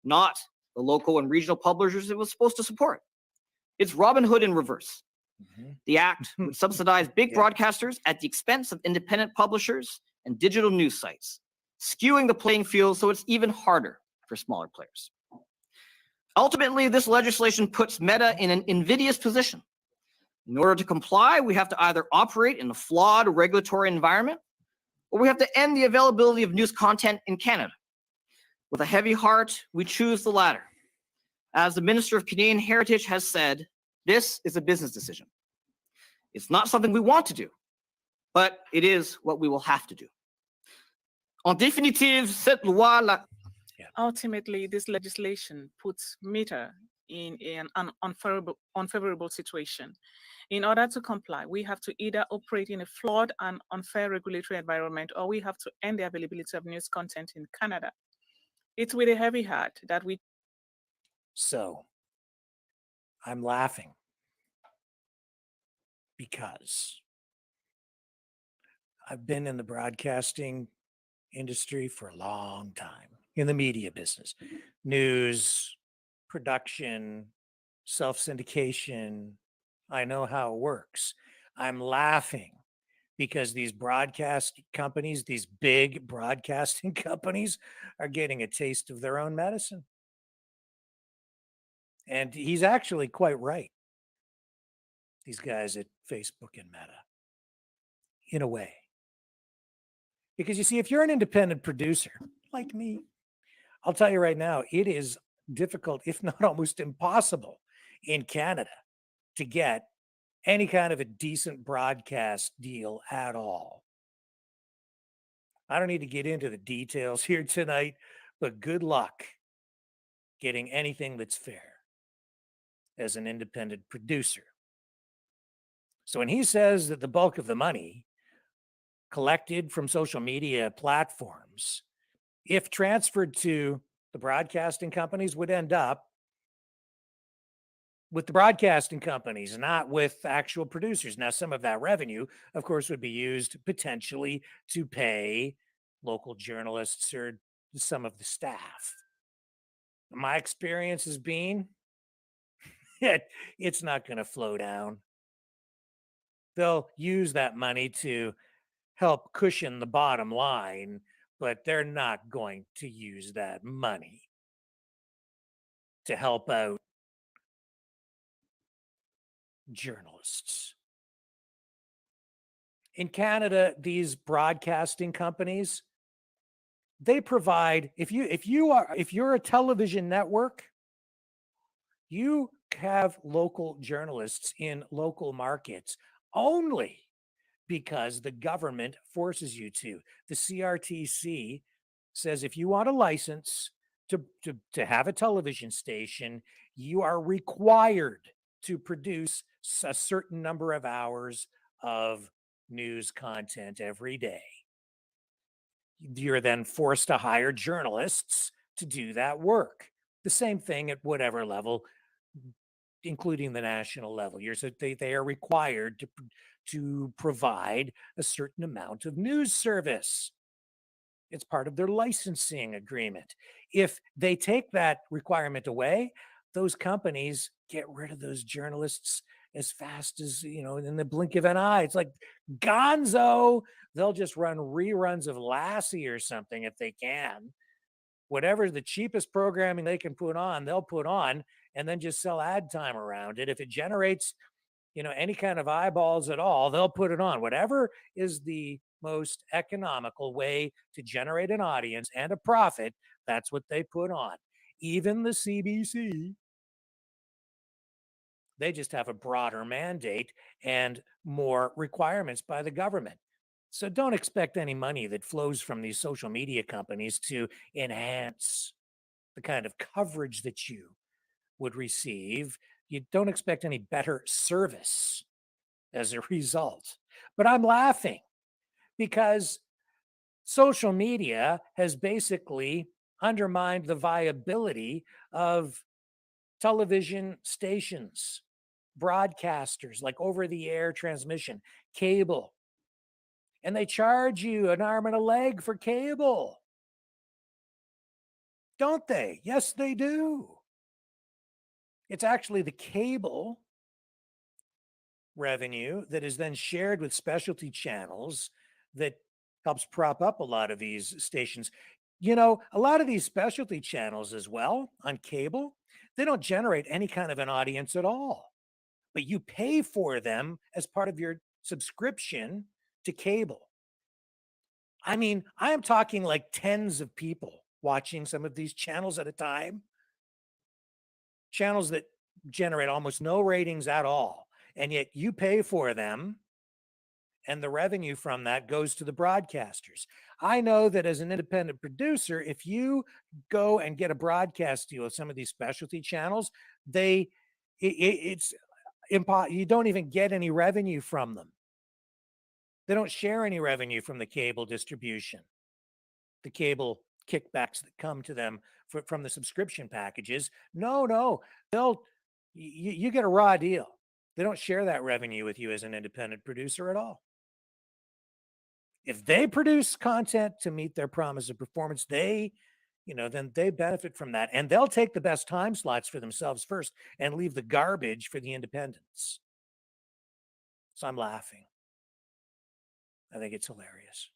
not the local and regional publishers it was supposed to support. It's Robin Hood in reverse. The act would subsidize big Yeah. broadcasters at the expense of independent publishers and digital news sites, skewing the playing field so it's even harder for smaller players. Ultimately, this legislation puts Meta in an invidious position. In order to comply, we have to either operate in a flawed regulatory environment, or we have to end the availability of news content in Canada. With a heavy heart, we choose the latter. As the Minister of Canadian Heritage has said, this is a business decision. It's not something we want to do, but it is what we will have to do. En définitive, cette loi Ultimately, this legislation puts Meta in an unfavorable situation. In order to comply, we have to either operate in a flawed and unfair regulatory environment, or we have to end the availability of news content in Canada. It's with a heavy heart that we. So I'm laughing because I've been in the broadcasting industry for a long time, in the media business, news, production, self-syndication. I know how it works. I'm laughing because these broadcast companies, these big broadcasting companies, are getting a taste of their own medicine. And he's actually quite right. These guys at Facebook and Meta, in a way. Because you see, if you're an independent producer like me, I'll tell you right now, it is difficult, if not almost impossible, in Canada to get any kind of a decent broadcast deal at all. I don't need to get into the details here tonight, but good luck getting anything that's fair as an independent producer. So when he says that the bulk of the money collected from social media platforms, if transferred to the broadcasting companies, would end up with the broadcasting companies, not with actual producers. Now, some of that revenue, of course, would be used potentially to pay local journalists or some of the staff. My experience has been it's not going to flow down. They'll use that money to help cushion the bottom line, but they're not going to use that money to help out journalists. In Canada, these broadcasting companies, they provide, if you're a television network, you have local journalists in local markets only because the government forces you to. The CRTC says if you want a license to have a television station, you are required to produce a certain number of hours of news content every day. You're then forced to hire journalists to do that work. The same thing at whatever level, including the national level. They are required to provide a certain amount of news service. It's part of their licensing agreement. If they take that requirement away, those companies get rid of those journalists as fast as, in the blink of an eye. It's like gonzo. They'll just run reruns of Lassie or something if they can. Whatever the cheapest programming they can put on, they'll put on and then just sell ad time around it. If it generates, any kind of eyeballs at all, they'll put it on. Whatever is the most economical way to generate an audience and a profit, that's what they put on. Even the CBC, they just have a broader mandate and more requirements by the government. So don't expect any money that flows from these social media companies to enhance the kind of coverage that you would receive. You don't expect any better service as a result. But I'm laughing because social media has basically undermined the viability of television stations, broadcasters, like over-the-air transmission, cable. And they charge you an arm and a leg for cable. Don't they? Yes, they do. It's actually the cable revenue that is then shared with specialty channels that helps prop up a lot of these stations. You know, a lot of these specialty channels as well on cable, they don't generate any kind of an audience at all, but you pay for them as part of your subscription to cable. I mean, I am talking like tens of people watching some of these channels at a time, channels that generate almost no ratings at all. And yet you pay for them, and the revenue from that goes to the broadcasters. I know that as an independent producer, if you go and get a broadcast deal with some of these specialty channels, it's impossible. You don't even get any revenue from them. They don't share any revenue from the cable distribution, the cable kickbacks that come to them from the subscription packages. No, you get a raw deal. They don't share that revenue with you as an independent producer at all. If they produce content to meet their promise of performance, then they benefit from that. And they'll take the best time slots for themselves first and leave the garbage for the independents. So I'm laughing. I think it's hilarious.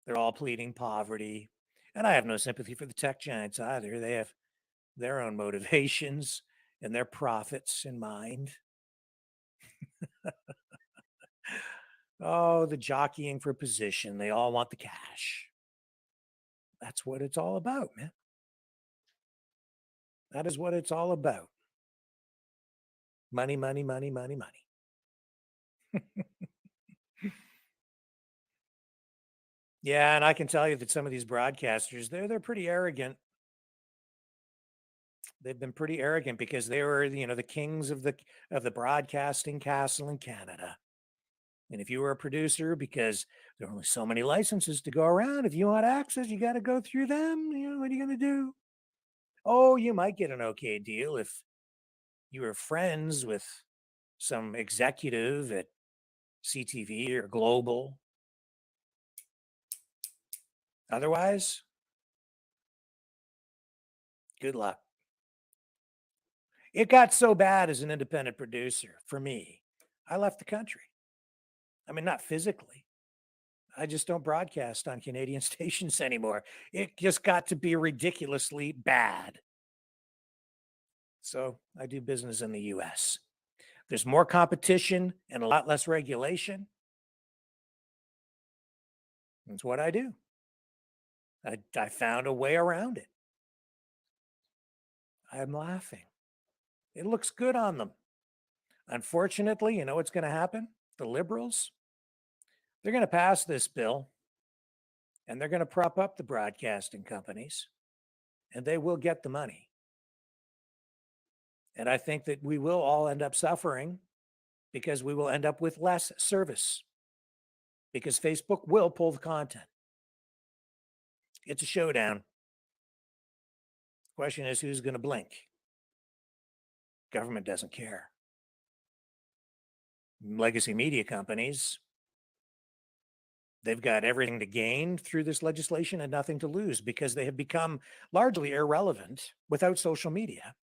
They're all pleading poverty. And I have no sympathy for the tech giants either. They have their own motivations and their profits in mind. Oh, the jockeying for position. They all want the cash. That's what it's all about, man. That is what it's all about. Money, money, money, money, money. Yeah, and I can tell you that some of these broadcasters, they're pretty arrogant. They've been pretty arrogant because they were, the kings of the broadcasting castle in Canada. And if you were a producer, because there are only so many licenses to go around, if you want access, you got to go through them. What are you going to do? Oh, you might get an okay deal if you were friends with some executive at CTV or Global. Otherwise, good luck. It got so bad as an independent producer for me, I left the country. I mean, not physically. I just don't broadcast on Canadian stations anymore. It just got to be ridiculously bad. So I do business in the US. There's more competition and a lot less regulation. That's what I do. I found a way around it. I'm laughing. It looks good on them. Unfortunately, you know what's going to happen? The Liberals, they're going to pass this bill and they're going to prop up the broadcasting companies and they will get the money. And I think that we will all end up suffering because we will end up with less service because Facebook will pull the content. It's a showdown. Question is, who's going to blink? Government doesn't care. Legacy media companies, they've got everything to gain through this legislation and nothing to lose because they have become largely irrelevant without social media.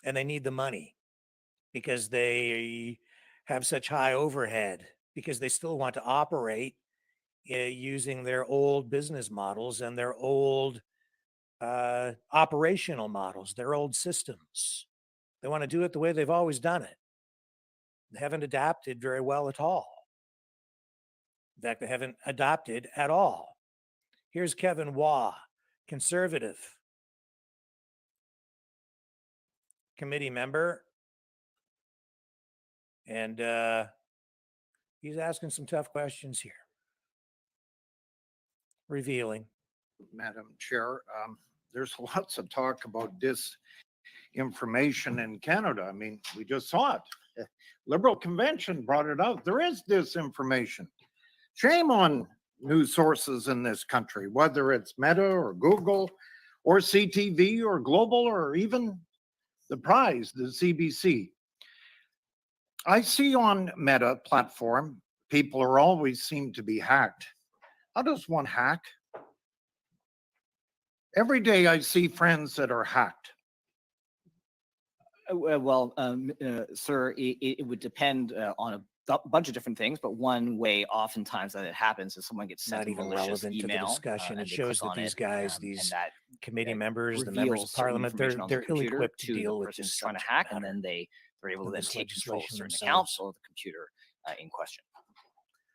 And they need the money because they have such high overhead, because they still want to operate using their old business models and their old operational models, their old systems. They want to do it the way they've always done it. They haven't adapted very well at all. In fact, they haven't adopted at all. Here's Kevin Waugh, conservative committee member. And he's asking some tough questions here. Revealing. Madam Chair, there's lots of talk about disinformation in Canada. I mean, we just saw it. Liberal convention brought it out. There is disinformation. Shame on news sources in this country, whether it's Meta or Google or CTV or Global or even the prize, the CBC. I see on Meta platform, people are always seem to be hacked. How does one hack? Every day I see friends that are hacked. Sir, it would depend on a bunch of different things, but one way oftentimes that it happens is someone gets sent Not a even malicious relevant to the email, discussion. and It they shows click that on these it, guys, and these that committee members, the members reveals of certain parliament, information on the they're computer ill-equipped to to the deal with person this who's trying to subject hack, and matter then they're able to of then this take control of legislation certain themselves. accounts or the computer in question.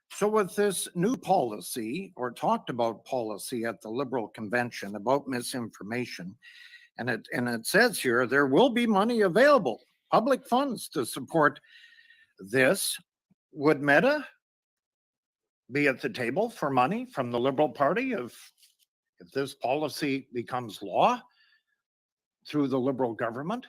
So with this new policy or talked about policy at the Liberal convention about misinformation, and it says here there will be money available, public funds to support this. Would Meta be at the table for money from the Liberal Party if this policy becomes law through the Liberal government?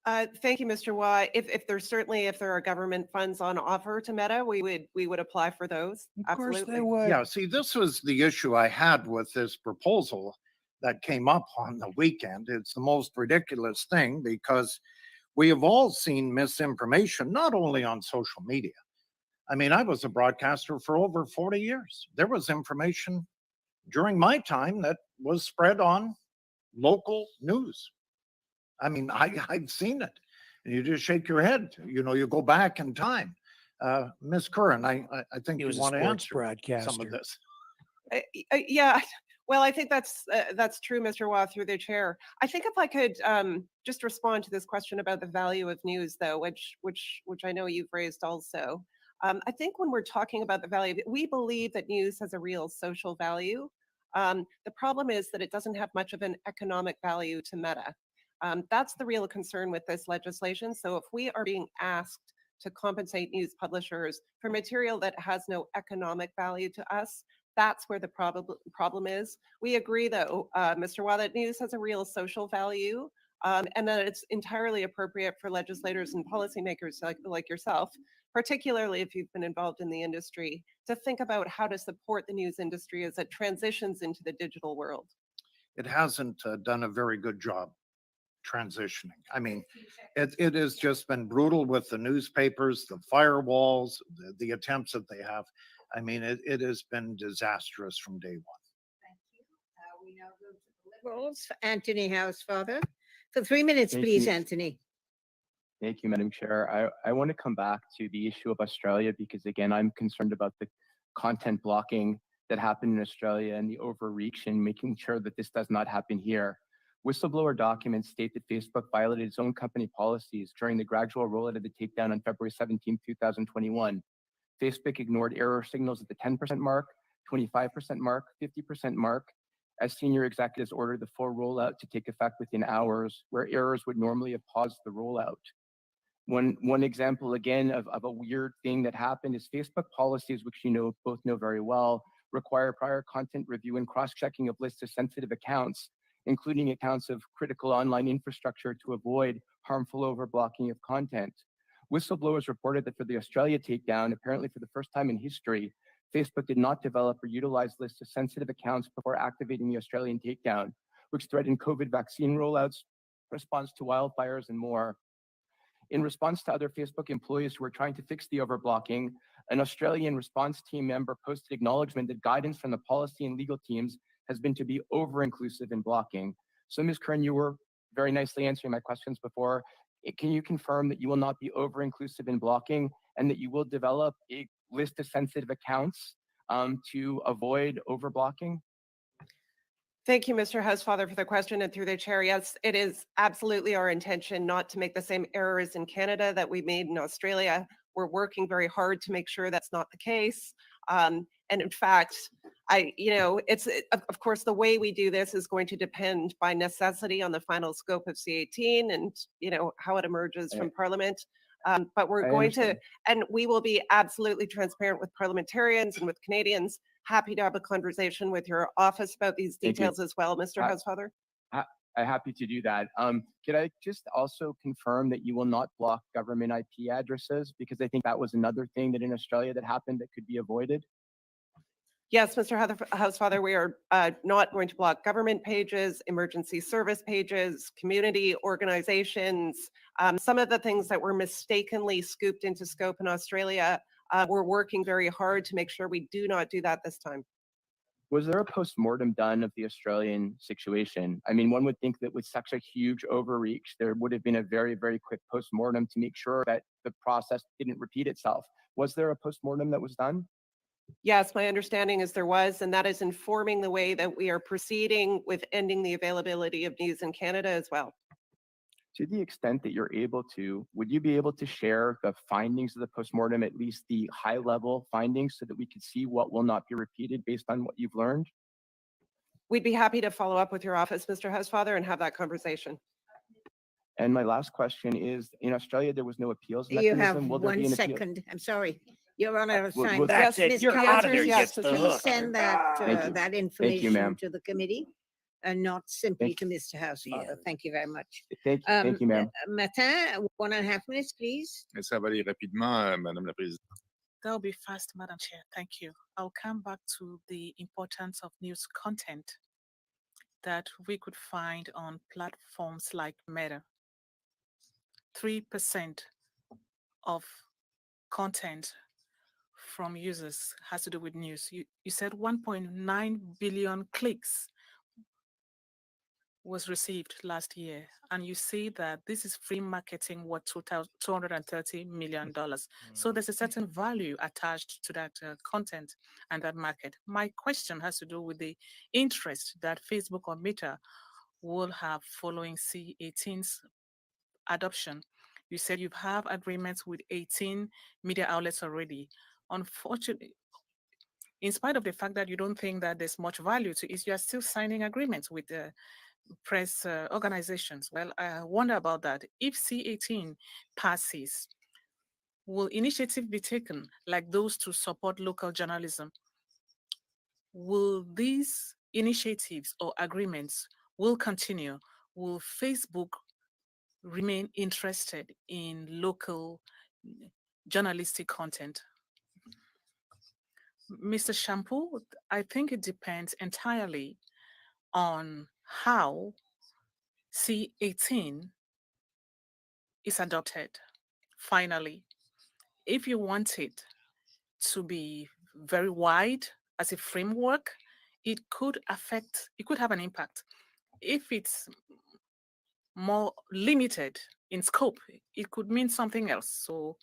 Thank you, Mr. Waugh. If there are government funds on offer to Meta, we would apply for those. Of course Absolutely. they would. Yeah, see, this was the issue I had with this proposal that came up on the weekend. It's the most ridiculous thing because we have all seen misinformation, not only on social media. I mean, I was a broadcaster for over 40 years. There was information during my time that was spread on local news. I mean, I've seen it. And you just shake your head. You know, you go back in time. Ms. Curran, I think He you was a want to sports answer some broadcaster. of this. Yeah, well, I think that's true, Mr. Waugh, through the chair. I think if I could just respond to this question about the value of news, though, which I know you've raised also. I think when we're talking about the value, we believe that news has a real social value. The problem is that it doesn't have much of an economic value to Meta. That's the real concern with this legislation. So if we are being asked to compensate news publishers for material that has no economic value to us, that's where the problem is. We agree, though, Mr. Waugh, that news has a real social value, and that it's entirely appropriate for legislators and policymakers like yourself, particularly if you've been involved in the industry, to think about how to support the news industry as it transitions into the digital world. It hasn't done a very good job transitioning. I mean, it has just been brutal with the newspapers, the firewalls, the attempts that they have. I mean, it has been disastrous from day one. Thank you. We now go to the Liberals. Anthony Housefather. For 3 minutes, please, Anthony. Thank you, Madam Chair. I want to come back to the issue of Australia because, again, I'm concerned about the content blocking that happened in Australia and the overreach and making sure that this does not happen here. Whistleblower documents state that Facebook violated its own company policies during the gradual rollout of the takedown on February 17, 2021. Facebook ignored error signals at the 10% mark, 25% mark, 50% mark, as senior executives ordered the full rollout to take effect within hours, where errors would normally have paused the rollout. One example, again, of a weird thing that happened is Facebook policies, which you both know very well, require prior content review and cross-checking of lists of sensitive accounts, including accounts of critical online infrastructure to avoid harmful overblocking of content. Whistleblowers reported that for the Australia takedown, apparently for the first time in history, Facebook did not develop or utilize lists of sensitive accounts before activating the Australian takedown, which threatened COVID vaccine rollouts, response to wildfires, and more. In response to other Facebook employees who were trying to fix the overblocking, an Australian response team member posted acknowledgement that guidance from the policy and legal teams has been to be over-inclusive in blocking. So Ms. Curran, you were very nicely answering my questions before. Can you confirm that you will not be over-inclusive in blocking and that you will develop a list of sensitive accounts to avoid overblocking? Thank you, Mr. Housefather, for the question, and through the chair, yes, it is absolutely our intention not to make the same errors in Canada that we made in Australia. We're working very hard to make sure that's not the case. And in fact, of course, the way we do this is going to depend by necessity on the final scope of C18 and, how it emerges from Parliament. But we're going to, and we will be absolutely transparent with parliamentarians and with Canadians. Happy to have a conversation with your office about these details as well, Mr. Housefather. I'm happy to do that. Could I just also confirm that you will not block government IP addresses? Because I think that was another thing that in Australia that happened that could be avoided. Yes, Mr. Housefather, we are not going to block government pages, emergency service pages, community organizations. Some of the things that were mistakenly scooped into scope in Australia, we're working very hard to make sure we do not do that this time. Was there a postmortem done of the Australian situation? I mean, one would think that with such a huge overreach, there would have been a very, very quick postmortem to make sure that the process didn't repeat itself. Was there a postmortem that was done? Yes, my understanding is there was, and that is informing the way that we are proceeding with ending the availability of news in Canada as well. To the extent that you're able to, would you be able to share the findings of the postmortem, at least the high level findings, so that we could see what will not be repeated based on what you've learned? We'd be happy to follow up with your office, Mr. Housefather, and have that conversation. And my last question is, in Australia, there was no appeals You mechanism. have Will there be 1 an appeal? second. I'm sorry. You're on out of Will- time. will- That's Yes, it. Ms. Your Councillor, auditor yes, gets the please Please hook. send that, Thank you. that ma'am. information to the committee and not simply Thank- to Mr. Housefather. Thank you very much. Thank you, ma'am. Martin, 1.5 minutes, please. Ça va aller rapidement, Madame la Présidente. That'll be fast, Madam Chair. Thank you. I'll come back to the importance of news content that we could find on platforms like Meta. 3% of content from users has to do with news. You said 1.9 billion clicks was received last year, and you see that this is free marketing worth $230 million. So there's a certain value attached to that content and that market. My question has to do with the interest that Facebook or Meta will have following C18's adoption. You said you have agreements with 18 media outlets already. Unfortunately, in spite of the fact that you don't think that there's much value to it, you are still signing agreements with the press organizations. Well, I wonder about that. If C18 passes, will initiative be taken like those to support local journalism? Will these initiatives or agreements will continue? Will Facebook remain interested in local journalistic content? Mr. Shampoo, I think it depends entirely on how C18 is adopted. Finally, if you want it to be very wide as a framework, it could have an impact. If it's more limited in scope, it could mean something else. So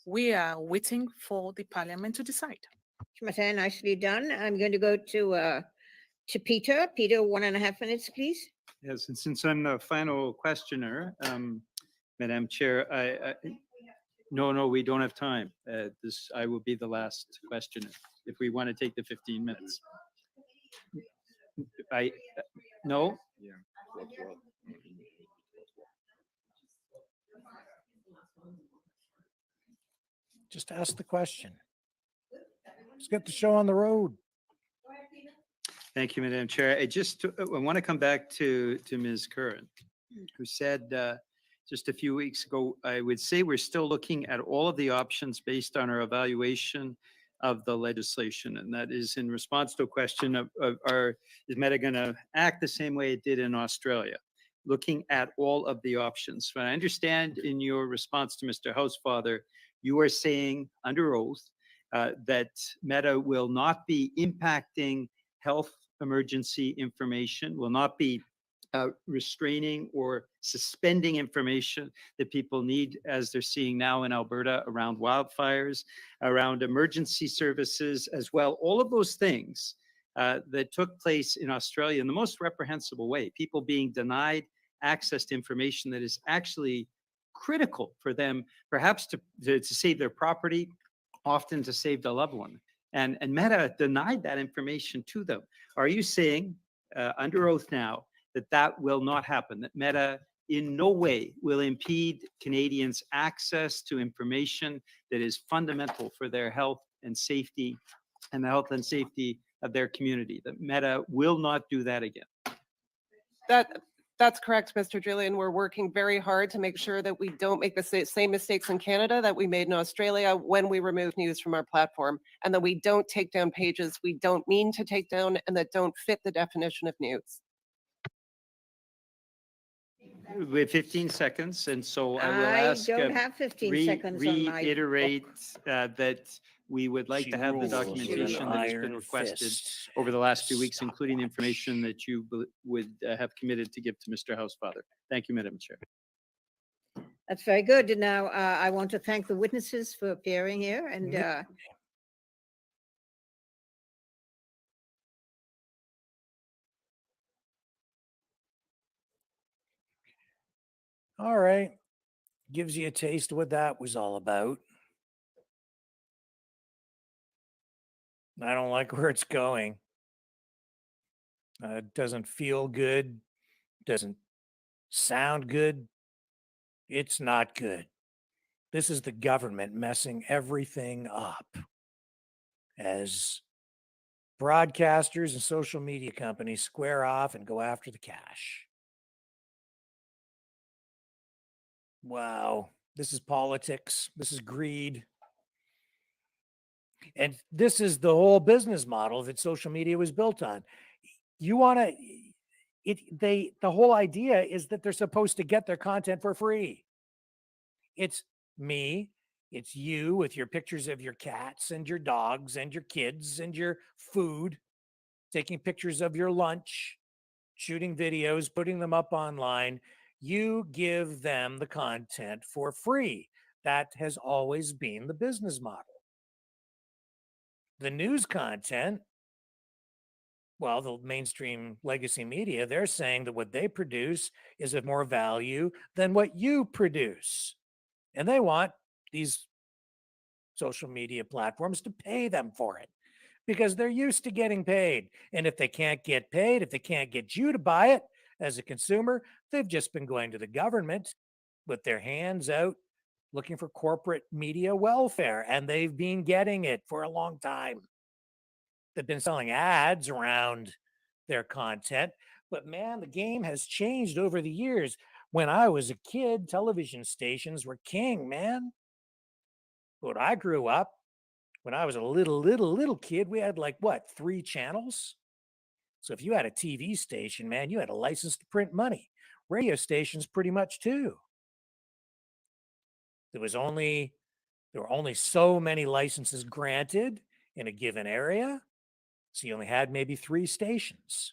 we are waiting for the parliament to decide. Martin, nicely done. I'm going to go to Peter. Peter, 1.5 minutes, please. Yes, and since I'm the final questioner, Madam Chair, no, we don't have time. I will be the last questioner if we want to take the 15 minutes. No? Yeah. Just ask the question. Let's get the show on the road. Thank you, Madam Chair. I want to come back to Ms. Curran, who said just a few weeks ago, I would say we're still looking at all of the options based on our evaluation of the legislation. And that is in response to a question of is Meta going to act the same way it did in Australia? Looking at all of the options. But I understand in your response to Mr. Housefather, you are saying under oath that Meta will not be impacting health emergency information, will not be restraining or suspending information that people need, as they're seeing now in Alberta around wildfires, around emergency services as well. All of those things that took place in Australia in the most reprehensible way, people being denied access to information that is actually critical for them, perhaps to save their property, often to save the loved one. And Meta denied that information to them. Are you saying under oath now that that will not happen, that Meta in no way will impede Canadians' access to information that is fundamental for their health and safety and the health and safety of their community, that Meta will not do that again? That's correct, Mr. Julian. We're working very hard to make sure that we don't make the same mistakes in Canada that we made in Australia when we remove news from our platform, and that we don't take down pages we don't mean to take down and that don't fit the definition of news. We have 15 seconds, and so I will ask. I don't have 15 seconds on my. Reiterate that We would like She to have the rules with an documentation that has been iron requested fist over the last few weeks, stopwatch. including the information that you would have committed to give to Mr. Housefather. Thank you, Madam Chair. That's very good. And now I want to thank the witnesses for appearing here and All right. Gives you a taste of what that was all about. I don't like where it's going. It doesn't feel good. Doesn't sound good. It's not good. This is the government messing everything up as broadcasters and social media companies square off and go after the cash. Wow. This is politics. This is greed. And this is the whole business model that social media was built on. You want to the whole idea is that they're supposed to get their content for free. It's me, it's you with your pictures of your cats and your dogs and your kids and your food, taking pictures of your lunch, shooting videos, putting them up online. You give them the content for free. That has always been the business model. The news content, well, the mainstream legacy media, they're saying that what they produce is of more value than what you produce. And they want these social media platforms to pay them for it because they're used to getting paid. And if they can't get paid, if they can't get you to buy it as a consumer, they've just been going to the government with their hands out looking for corporate media welfare. And they've been getting it for a long time. They've been selling ads around their content. But man, the game has changed over the years. When I was a kid, television stations were king, man. When I grew up, when I was a little kid, we had like what, 3 channels? So if you had a TV station, man, you had a license to print money. Radio stations pretty much too. There were only so many licenses granted in a given area. So you only had maybe 3 stations.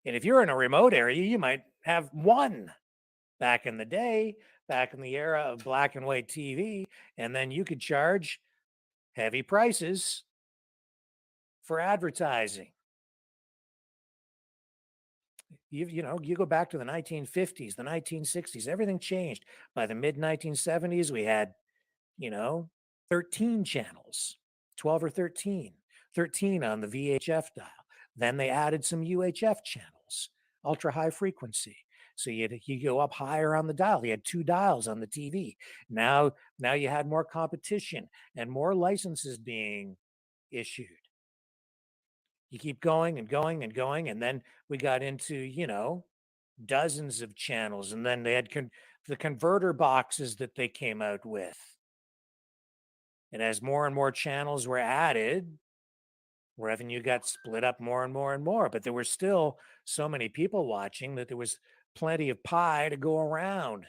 And if you're in a remote area, you might have 1 back in the day, back in the era of black and white TV. And then you could charge heavy prices for advertising. You go back to the 1950s, the 1960s, everything changed. By the mid 1970s, we had, 13 channels, 12 or 13 on the VHF dial. Then they added some UHF channels, ultra high frequency. So you go up higher on the dial. You had 2 dials on the TV. Now you had more competition and more licenses being issued. You keep going and going and going. And then we got into, dozens of channels. And then they had the converter boxes that they came out with. And as more and more channels were added, revenue got split up more and more and more. But there were still so many people watching that there was plenty of pie to go around.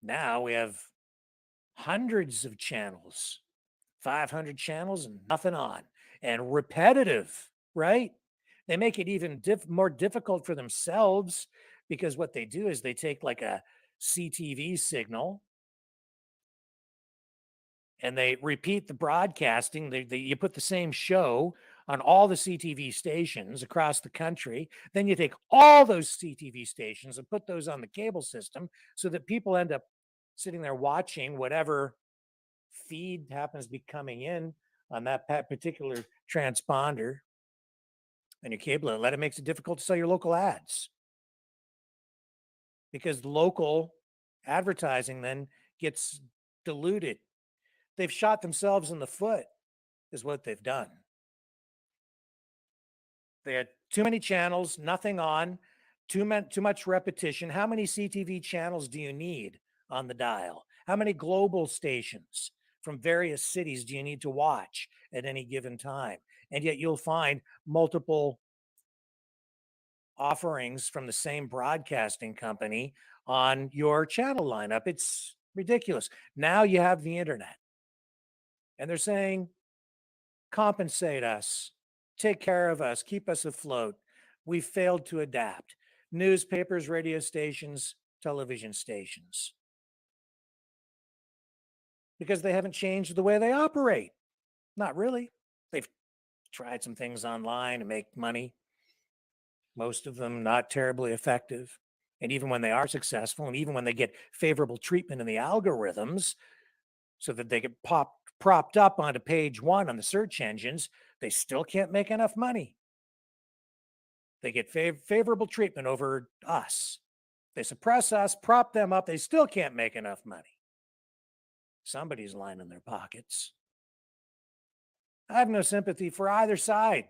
Now we have hundreds of channels, 500 channels and nothing on, and repetitive, right? They make it even more difficult for themselves because what they do is they take like a CTV signal and they repeat the broadcasting. You put the same show on all the CTV stations across the country. Then you take all those CTV stations and put those on the cable system so that people end up sitting there watching whatever feed happens to be coming in on that particular transponder and your cable outlet. It makes it difficult to sell your local ads because local advertising then gets diluted. They've shot themselves in the foot is what they've done. They had too many channels, nothing on, too much repetition. How many CTV channels do you need on the dial? How many global stations from various cities do you need to watch at any given time? And yet you'll find multiple offerings from the same broadcasting company on your channel lineup. It's Ridiculous. Now you have the internet. And they're saying, compensate us, take care of us, keep us afloat. We failed to adapt. Newspapers, radio stations, television stations. Because they haven't changed the way they operate. Not really. They've tried some things online to make money. Most of them not terribly effective. And even when they are successful, and even when they get favorable treatment in the algorithms so that they get propped up onto page one on the search engines, they still can't make enough money. They get favorable treatment over us. They suppress us, prop them up, they still can't make enough money. Somebody's lining their pockets. I have no sympathy for either side.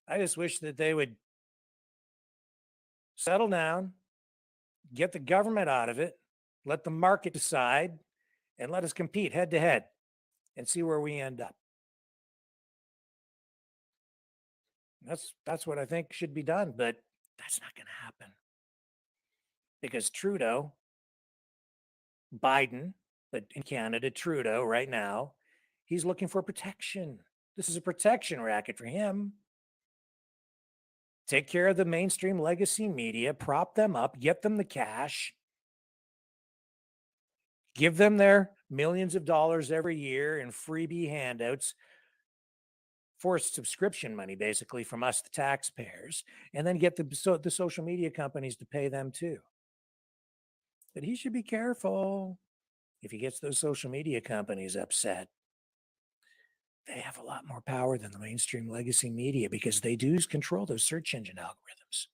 I just wish that they would settle down, get the government out of it, let the market decide, and let us compete head to head and see where we end up. That's what I think should be done, but that's not going to happen. Because Trudeau, Biden, but in Canada, Trudeau right now, he's looking for protection. This is a protection racket for him. Take care of the mainstream legacy media, prop them up, get them the cash, give them their millions of dollars every year in freebie handouts, forced subscription money basically from us, the taxpayers, and then get the social media companies to pay them too. But he should be careful if he gets those social media companies upset. They have a lot more power than the mainstream legacy media because they do control those search engine algorithms.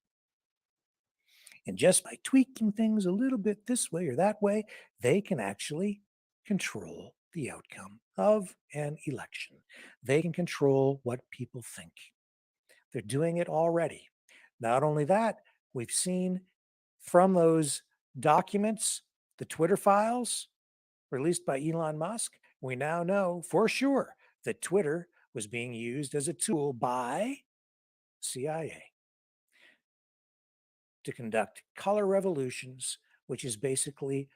And just by tweaking things a little bit this way or that way, they can actually control the outcome of an election. They can control what people think. They're doing it already. Not only that, we've seen from those documents, the Twitter files released by Elon Musk, we now know for sure that Twitter was being used as a tool by CIA to conduct color revolutions, which is basically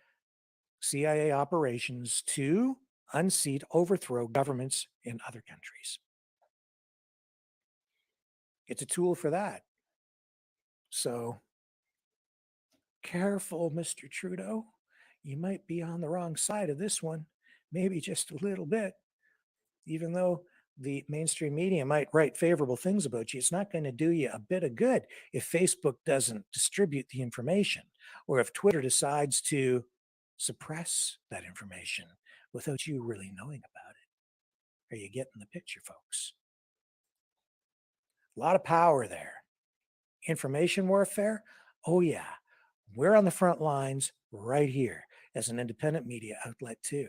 CIA operations to unseat, overthrow governments in other countries. It's a tool for that. So careful, Mr. Trudeau. You might be on the wrong side of this one, maybe just a little bit. Even though the mainstream media might write favorable things about you, it's not going to do you a bit of good if Facebook doesn't distribute the information, or if Twitter decides to suppress that information without you really knowing about it. Are you getting the picture, folks? A lot of power there. Information warfare? Oh yeah. We're on the front lines right here as an independent media outlet too.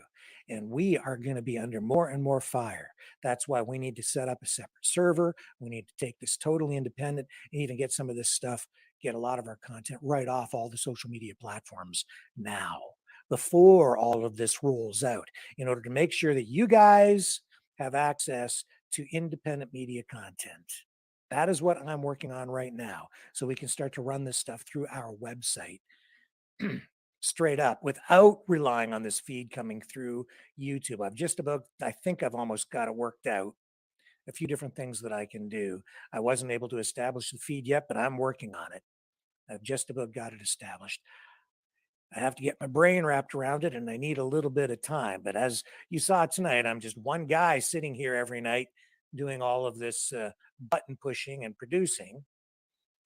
And we are going to be under more and more fire. That's why we need to set up a separate server. We need to take this totally independent and even get some of this stuff, get a lot of our content right off all the social media platforms now, before all of this rolls out, in order to make sure that you guys have access to independent media content. That is what I'm working on right now. So we can start to run this stuff through our website straight up without relying on this feed coming through YouTube. I think I've almost got it worked out. A few different things that I can do. I wasn't able to establish the feed yet, but I'm working on it. I've just about got it established. I have to get my brain wrapped around it, and I need a little bit of time. But as you saw tonight, I'm just one guy sitting here every night doing all of this button pushing and producing.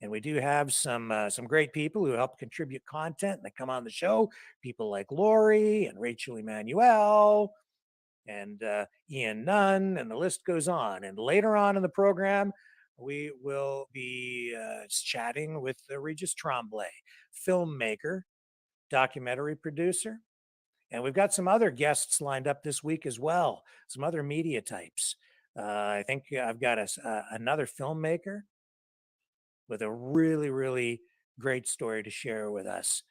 And we do have some great people who help contribute content that come on the show. People like Lori and Rachel Emmanuel and Ian Nunn, and the list goes on. And later on in the program, we will be chatting with Regis Tremblay, filmmaker, documentary producer. And we've got some other guests lined up this week as well, some other media types. I think I've got another filmmaker with a really, really great story to share with us.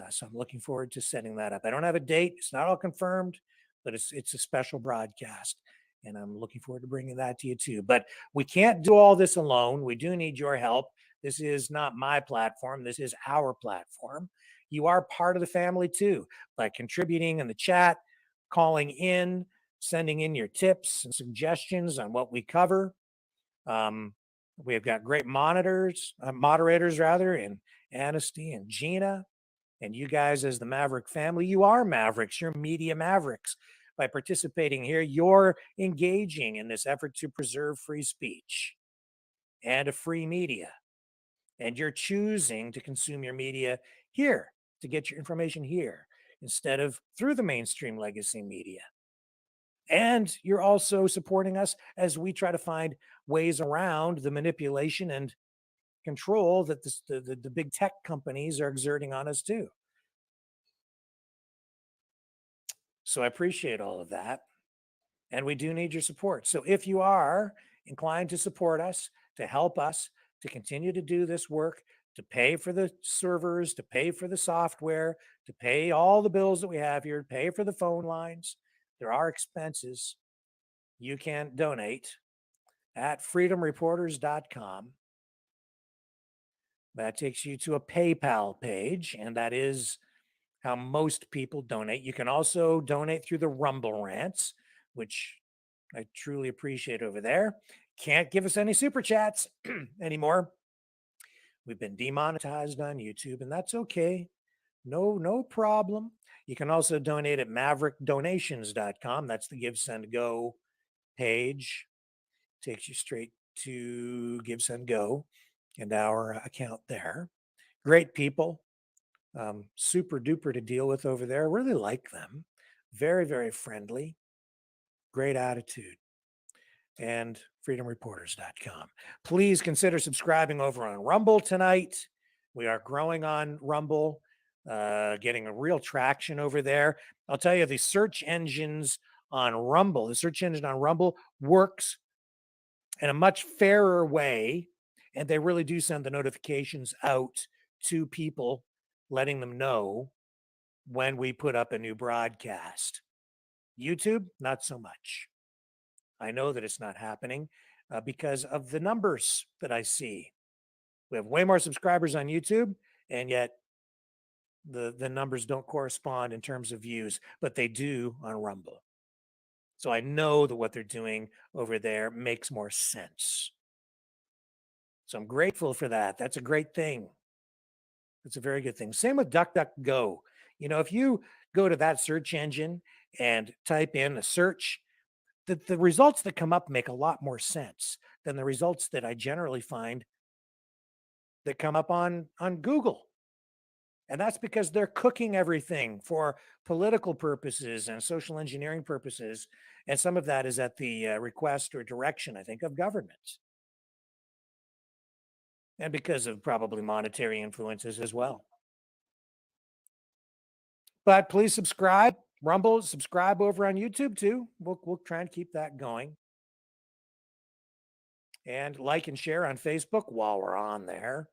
So I'm looking forward to setting that up. I don't have a date. It's not all confirmed, but it's a special broadcast. And I'm looking forward to bringing that to you too. But we can't do all this alone. We do need your help. This is not my platform. This is our platform. You are part of the family too, by contributing in the chat, calling in, sending in your tips and suggestions on what we cover. We've got great moderators rather, in Anasty and Gina, and you guys as the Maverick family. You are Mavericks. You're media Mavericks. By participating here, you're engaging in this effort to preserve free speech and a free media. And you're choosing to consume your media here, to get your information here, instead of through the mainstream legacy media. And you're also supporting us as we try to find ways around the manipulation and control that the big tech companies are exerting on us too. So I appreciate all of that. And we do need your support. So if you are inclined to support us, to help us, to continue to do this work, to pay for the servers, to pay for the software, to pay all the bills that we have here, to pay for the phone lines, there are expenses. You can donate at freedomreporters.com. That takes you to a PayPal page, and that is how most people donate. You can also donate through the Rumble Rants, which I truly appreciate over there. Can't give us any super chats anymore. We've been demonetized on YouTube, and that's okay. No problem. You can also donate at maverickdonations.com. That's the Give, Send, Go page. Takes you straight to Give, Send, Go and our account there. Great people. Super duper to deal with over there. Really like them. Very, very friendly. Great attitude. And freedomreporters.com. Please consider subscribing over on Rumble tonight. We are growing on Rumble, getting a real traction over there. I'll tell you, the search engines on Rumble, the search engine on Rumble works in a much fairer way, and they really do send the notifications out to people, letting them know when we put up a new broadcast. YouTube, not so much. I know that it's not happening because of the numbers that I see. We have way more subscribers on YouTube, and yet the numbers don't correspond in terms of views, but they do on Rumble. So I know that what they're doing over there makes more sense. So I'm grateful for that. That's a great thing. It's a very good thing. Same with DuckDuckGo. You know, if you go to that search engine and type in a search, the results that come up make a lot more sense than the results that I generally find that come up on Google. And that's because they're cooking everything for political purposes and social engineering purposes. And some of that is at the request or direction, I think, of government. And because of probably monetary influences as well. But please subscribe. Rumble, subscribe over on YouTube too. We'll try and keep that going. And like and share on Facebook while we're on there.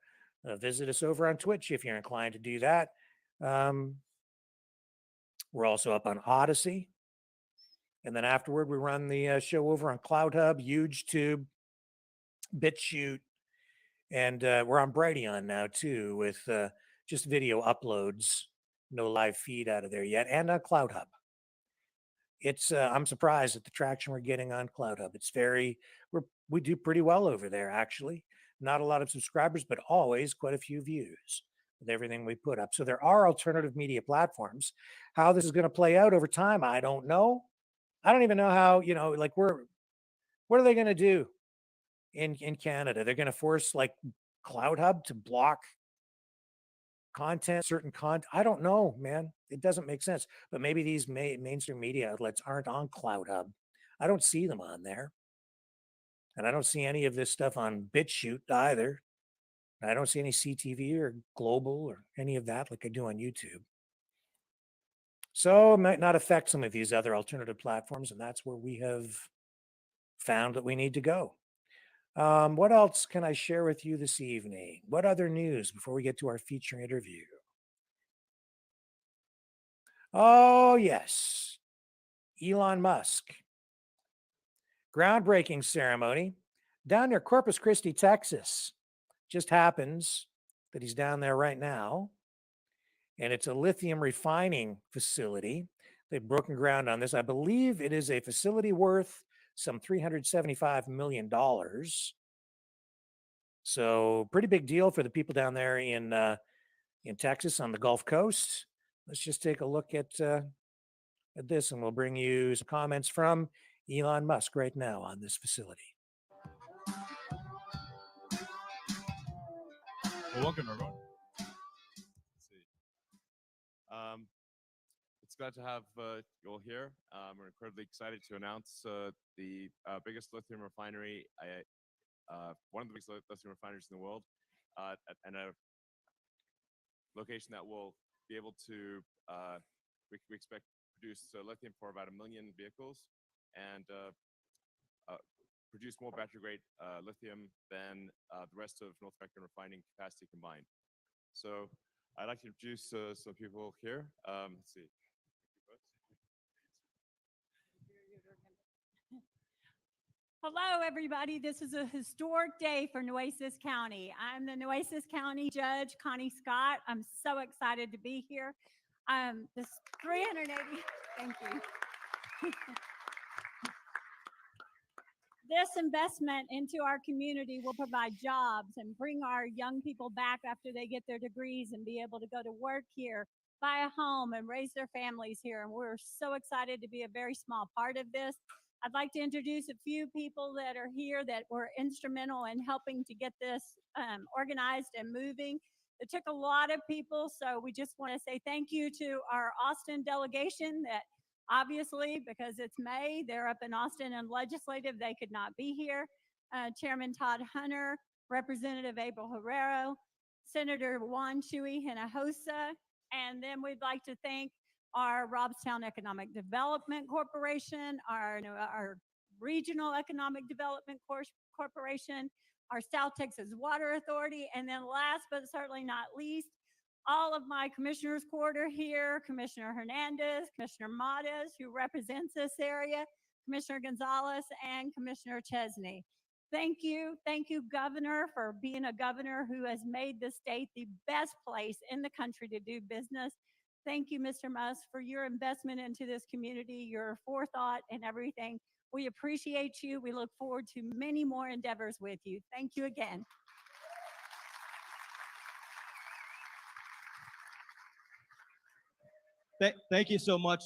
Visit us over on Twitch if you're inclined to do that. We're also up on Odyssey. And then afterward, we run the show over on Clouthub, YouTube, Bitchute, and we're on Brighteon now too, with just video uploads. No live feed out of there yet, and on Clouthub. It's I'm surprised at the traction we're getting on Clouthub. It's we do pretty well over there, actually. Not a lot of subscribers, but always quite a few views with everything we put up. So there are alternative media platforms. How this is going to play out over time, I don't know. I don't even know how, like what are they going to do in Canada? They're going to force like Clouthub to block content, certain content. I don't know, man. It doesn't make sense. But maybe these mainstream media outlets aren't on Clouthub. I don't see them on there. And I don't see any of this stuff on Bitchute either. I don't see any CTV or Global or any of that like I do on YouTube. So it might not affect some of these other alternative platforms, and that's where we have found that we need to go. What else can I share with you this evening? What other news before we get to our feature interview? Oh, yes. Elon Musk. Groundbreaking ceremony down near Corpus Christi, Texas. Just happens that he's down there right now. and it's a lithium refining facility. They've broken ground on this. I believe it is a facility worth some $375 million. So pretty big deal for the people down there in Texas on the Gulf Coast. Let's just take a look at this, and we'll bring you some comments from Elon Musk right now on this facility. Well, welcome everyone. Let's see. It's glad to have you all here. We're incredibly excited to announce the biggest lithium refinery, one of the biggest lithium refineries in the world, and a location that will be able to, we expect produce lithium for about 1 million vehicles and produce more battery-grade lithium than the rest of North American refining capacity combined. So I'd like to introduce some people here. Let's see. Hello, everybody. This is a historic day for Nueces County. I'm the Nueces County Judge, Connie Scott. I'm so excited to be here. This 380, thank you. This investment into our community will provide jobs and bring our young people back after they get their degrees and be able to go to work here, buy a home, and raise their families here. And we're so excited to be a very small part of this. I'd like to introduce a few people that are here that were instrumental in helping to get this organized and moving. It took a lot of people, so we just want to say thank you to our Austin delegation that obviously, because it's May, they're up in Austin and legislative, they could not be here. Chairman Todd Hunter, Representative Abel Herrero, Senator Juan Chuy Hinojosa, and then we'd like to thank our Robstown Economic Development Corporation, our Regional Economic Development Corporation, our South Texas Water Authority, and then last but certainly not least, all of my commissioners' quarter here, Commissioner Hernandez, Commissioner Matas, who represents this area, Commissioner Gonzalez, and Commissioner Chesney. Thank you, Governor, for being a governor who has made the state the best place in the country to do business. Thank you, Mr. Musk, for your investment into this community, your forethought and everything. We appreciate you. We look forward to many more endeavors with you. Thank you again. Thank you so much,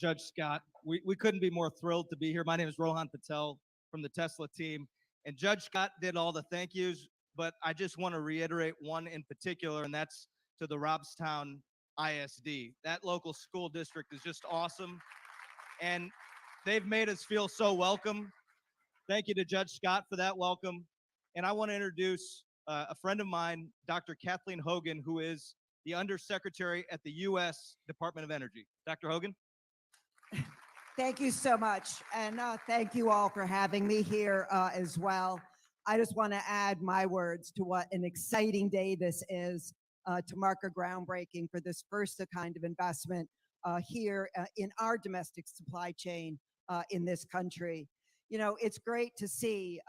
Judge Scott. We couldn't be more thrilled to be here. My name is Rohan Patel from the Tesla team, and Judge Scott did all the thank yous, but I just want to reiterate one in particular, and that's to the Robstown ISD. That local school district is just awesome, and they've made us feel so welcome. Thank you to Judge Scott for that welcome. And I want to introduce a friend of mine, Dr. Kathleen Hogan, who is the Undersecretary at the U.S. Department of Energy. Dr. Hogan? Thank you so much. And thank you all for having me here as well. I just want to add my words to what an exciting day this is to mark a groundbreaking for this first kind of investment here in our domestic supply chain in this country. You know, it's great to see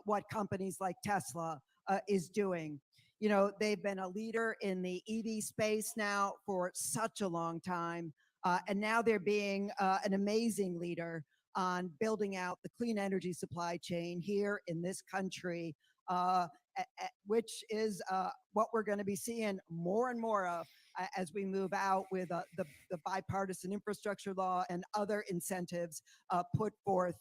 what companies like Tesla is doing. You know, they've been a leader in the EV space now for such a long time, and now they're being an amazing leader on building out the clean energy supply chain here in this country, which is what we're going to be seeing more and more of as we move out with the bipartisan infrastructure law and other incentives put forth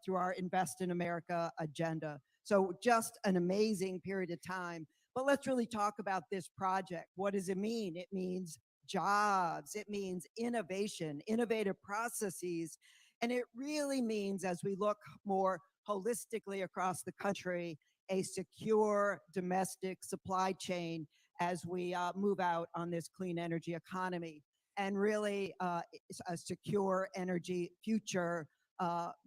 through our Invest in America agenda. So just an amazing period of time. But let's really talk about this project. What does it mean? It means jobs. It means innovation, innovative processes. And it really means, as we look more holistically across the country, a secure domestic supply chain as we move out on this clean energy economy, and really a secure energy future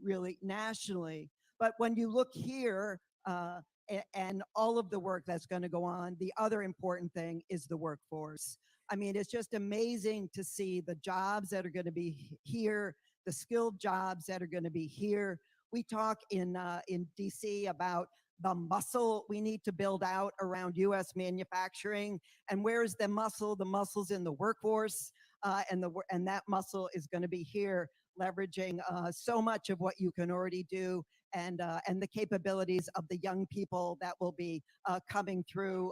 really nationally. But when you look here and all of the work that's going to go on, the other important thing is the workforce. I mean, it's just amazing to see the jobs that are going to be here, the skilled jobs that are going to be here. We talk in DC about the muscle we need to build out around U.S. manufacturing. And where's the muscle? The muscle's in the workforce, and that muscle is going to be here, leveraging so much of what you can already do, and the capabilities of the young people that will be coming through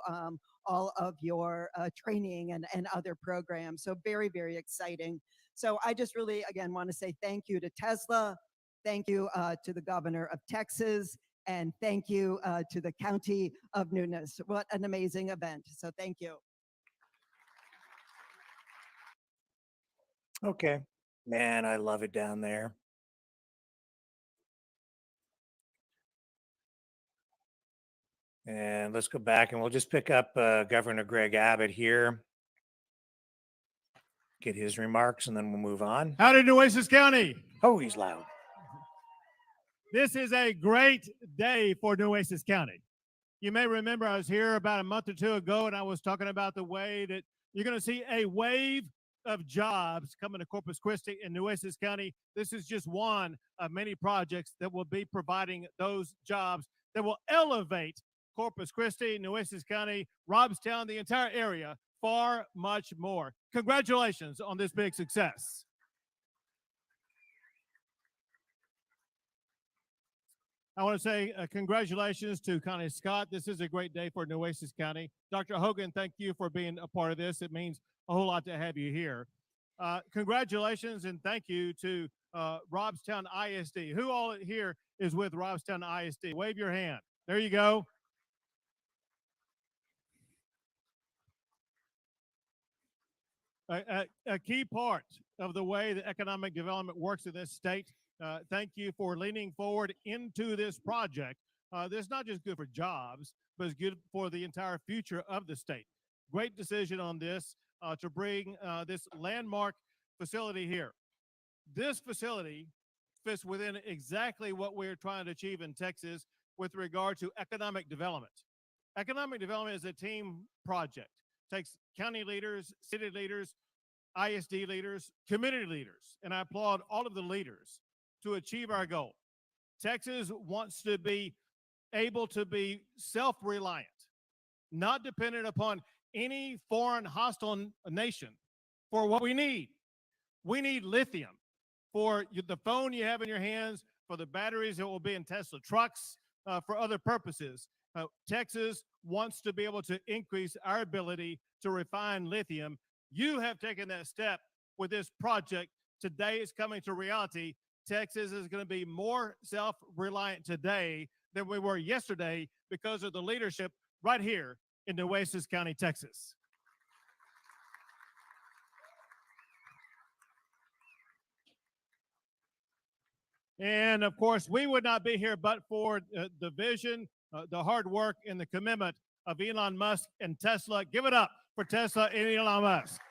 all of your training and other programs. So very, very exciting. So I just really, again, want to say thank you to Tesla. Thank you to the governor of Texas, and thank you to the county of Nunes. What an amazing event. So thank you. Okay. Man, I love it down there. And let's go back and we'll just pick up Governor Greg Abbott here. Get his remarks and then we'll move on. Howdy, Nueces County. Oh, he's loud. This is a great day for Nueces County. You may remember I was here about a month or two ago and I was talking about the way that you're going to see a wave of jobs coming to Corpus Christi and Nueces County. This is just one of many projects that will be providing those jobs that will elevate Corpus Christi, Nueces County, Robstown, the entire area, far much more. Congratulations on this big success. I want to say congratulations to Connie Scott. This is a great day for Nueces County. Dr. Hogan, thank you for being a part of this. It means a whole lot to have you here. Congratulations and thank you to Robstown ISD. Who all here is with Robstown ISD? Wave your hand. There you go. A key part of the way that economic development works in this state. Thank you for leaning forward into this project. This is not just good for jobs, but it's good for the entire future of the state. Great decision on this to bring this landmark facility here. This facility fits within exactly what we're trying to achieve in Texas with regard to economic development. Economic development is a team project. Takes county leaders, city leaders, ISD leaders, community leaders, and I applaud all of the leaders to achieve our goal. Texas wants to be able to be self-reliant, not dependent upon any foreign hostile nation for what we need. We need lithium for the phone you have in your hands, for the batteries that will be in Tesla trucks, for other purposes. Texas wants to be able to increase our ability to refine lithium. You have taken that step with this project. Today is coming to reality. Texas is going to be more self-reliant today than we were yesterday because of the leadership right here in Nueces County, Texas. And of course, we would not be here but for the vision, the hard work, and the commitment of Elon Musk and Tesla. Give it up for Tesla and Elon Musk.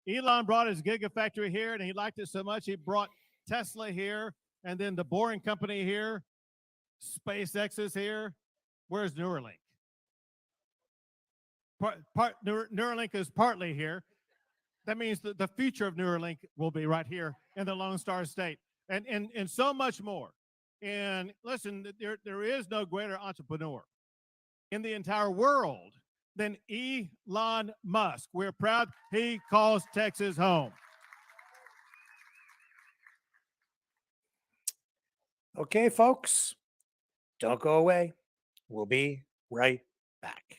Elon brought his Gigafactory here, and he liked it so much, he brought Tesla here, and then the Boring Company here. SpaceX is here. Where's Neuralink? Neuralink is partly here. That means that the future of Neuralink will be right here in the Lone Star State, and so much more. And listen, there is no greater entrepreneur in the entire world than Elon Musk. We're proud he calls Texas home. Okay, folks, don't go away. We'll be right back.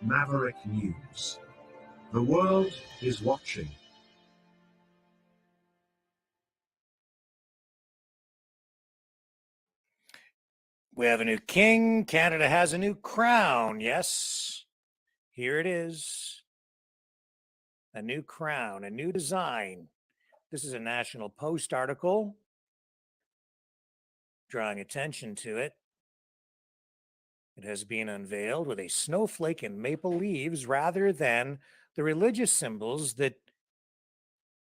Maverick News. The world is watching. We have a new king. Canada has a new crown. Yes, here it is. A new crown, a new design. This is a National Post article drawing attention to it. It has been unveiled with a snowflake and maple leaves rather than the religious symbols that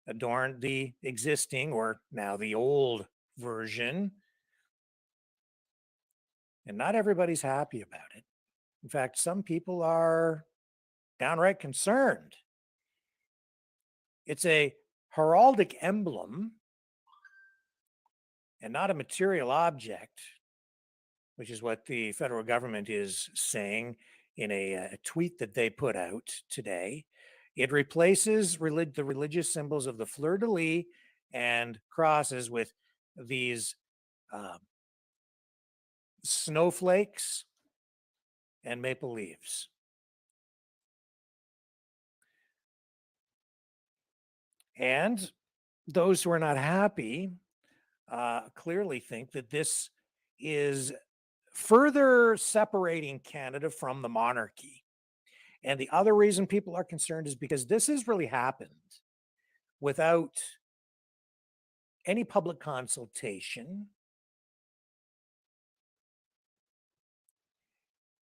adorned the existing, or now the old version. And not everybody's happy about it. In fact, some people are downright concerned. It's a heraldic emblem and not a material object, which is what the federal government is saying in a tweet that they put out today. It replaces the religious symbols of the fleur-de-lis and crosses with these snowflakes and maple leaves. And those who are not happy clearly think that this is further separating Canada from the monarchy. And the other reason people are concerned is because this has really happened without any public consultation.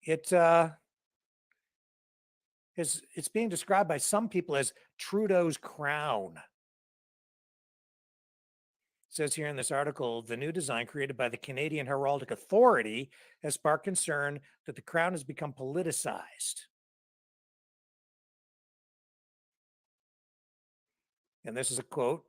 It's being described by some people as Trudeau's crown. It says here in this article, the new design created by the Canadian Heraldic Authority has sparked concern that the crown has become politicized. And this is a quote.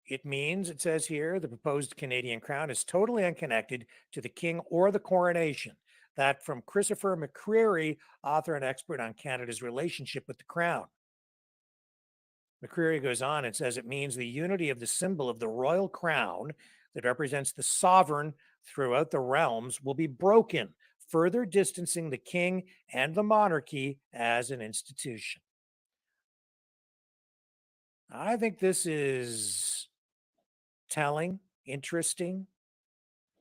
It means, it says here, the proposed Canadian crown is totally unconnected to the king or the coronation. That from Christopher McCreary, author and expert on Canada's relationship with the crown. McCreary goes on and says it means the unity of the symbol of the royal crown that represents the sovereign throughout the realms will be broken, further distancing the king and the monarchy as an institution. I think this is telling, interesting.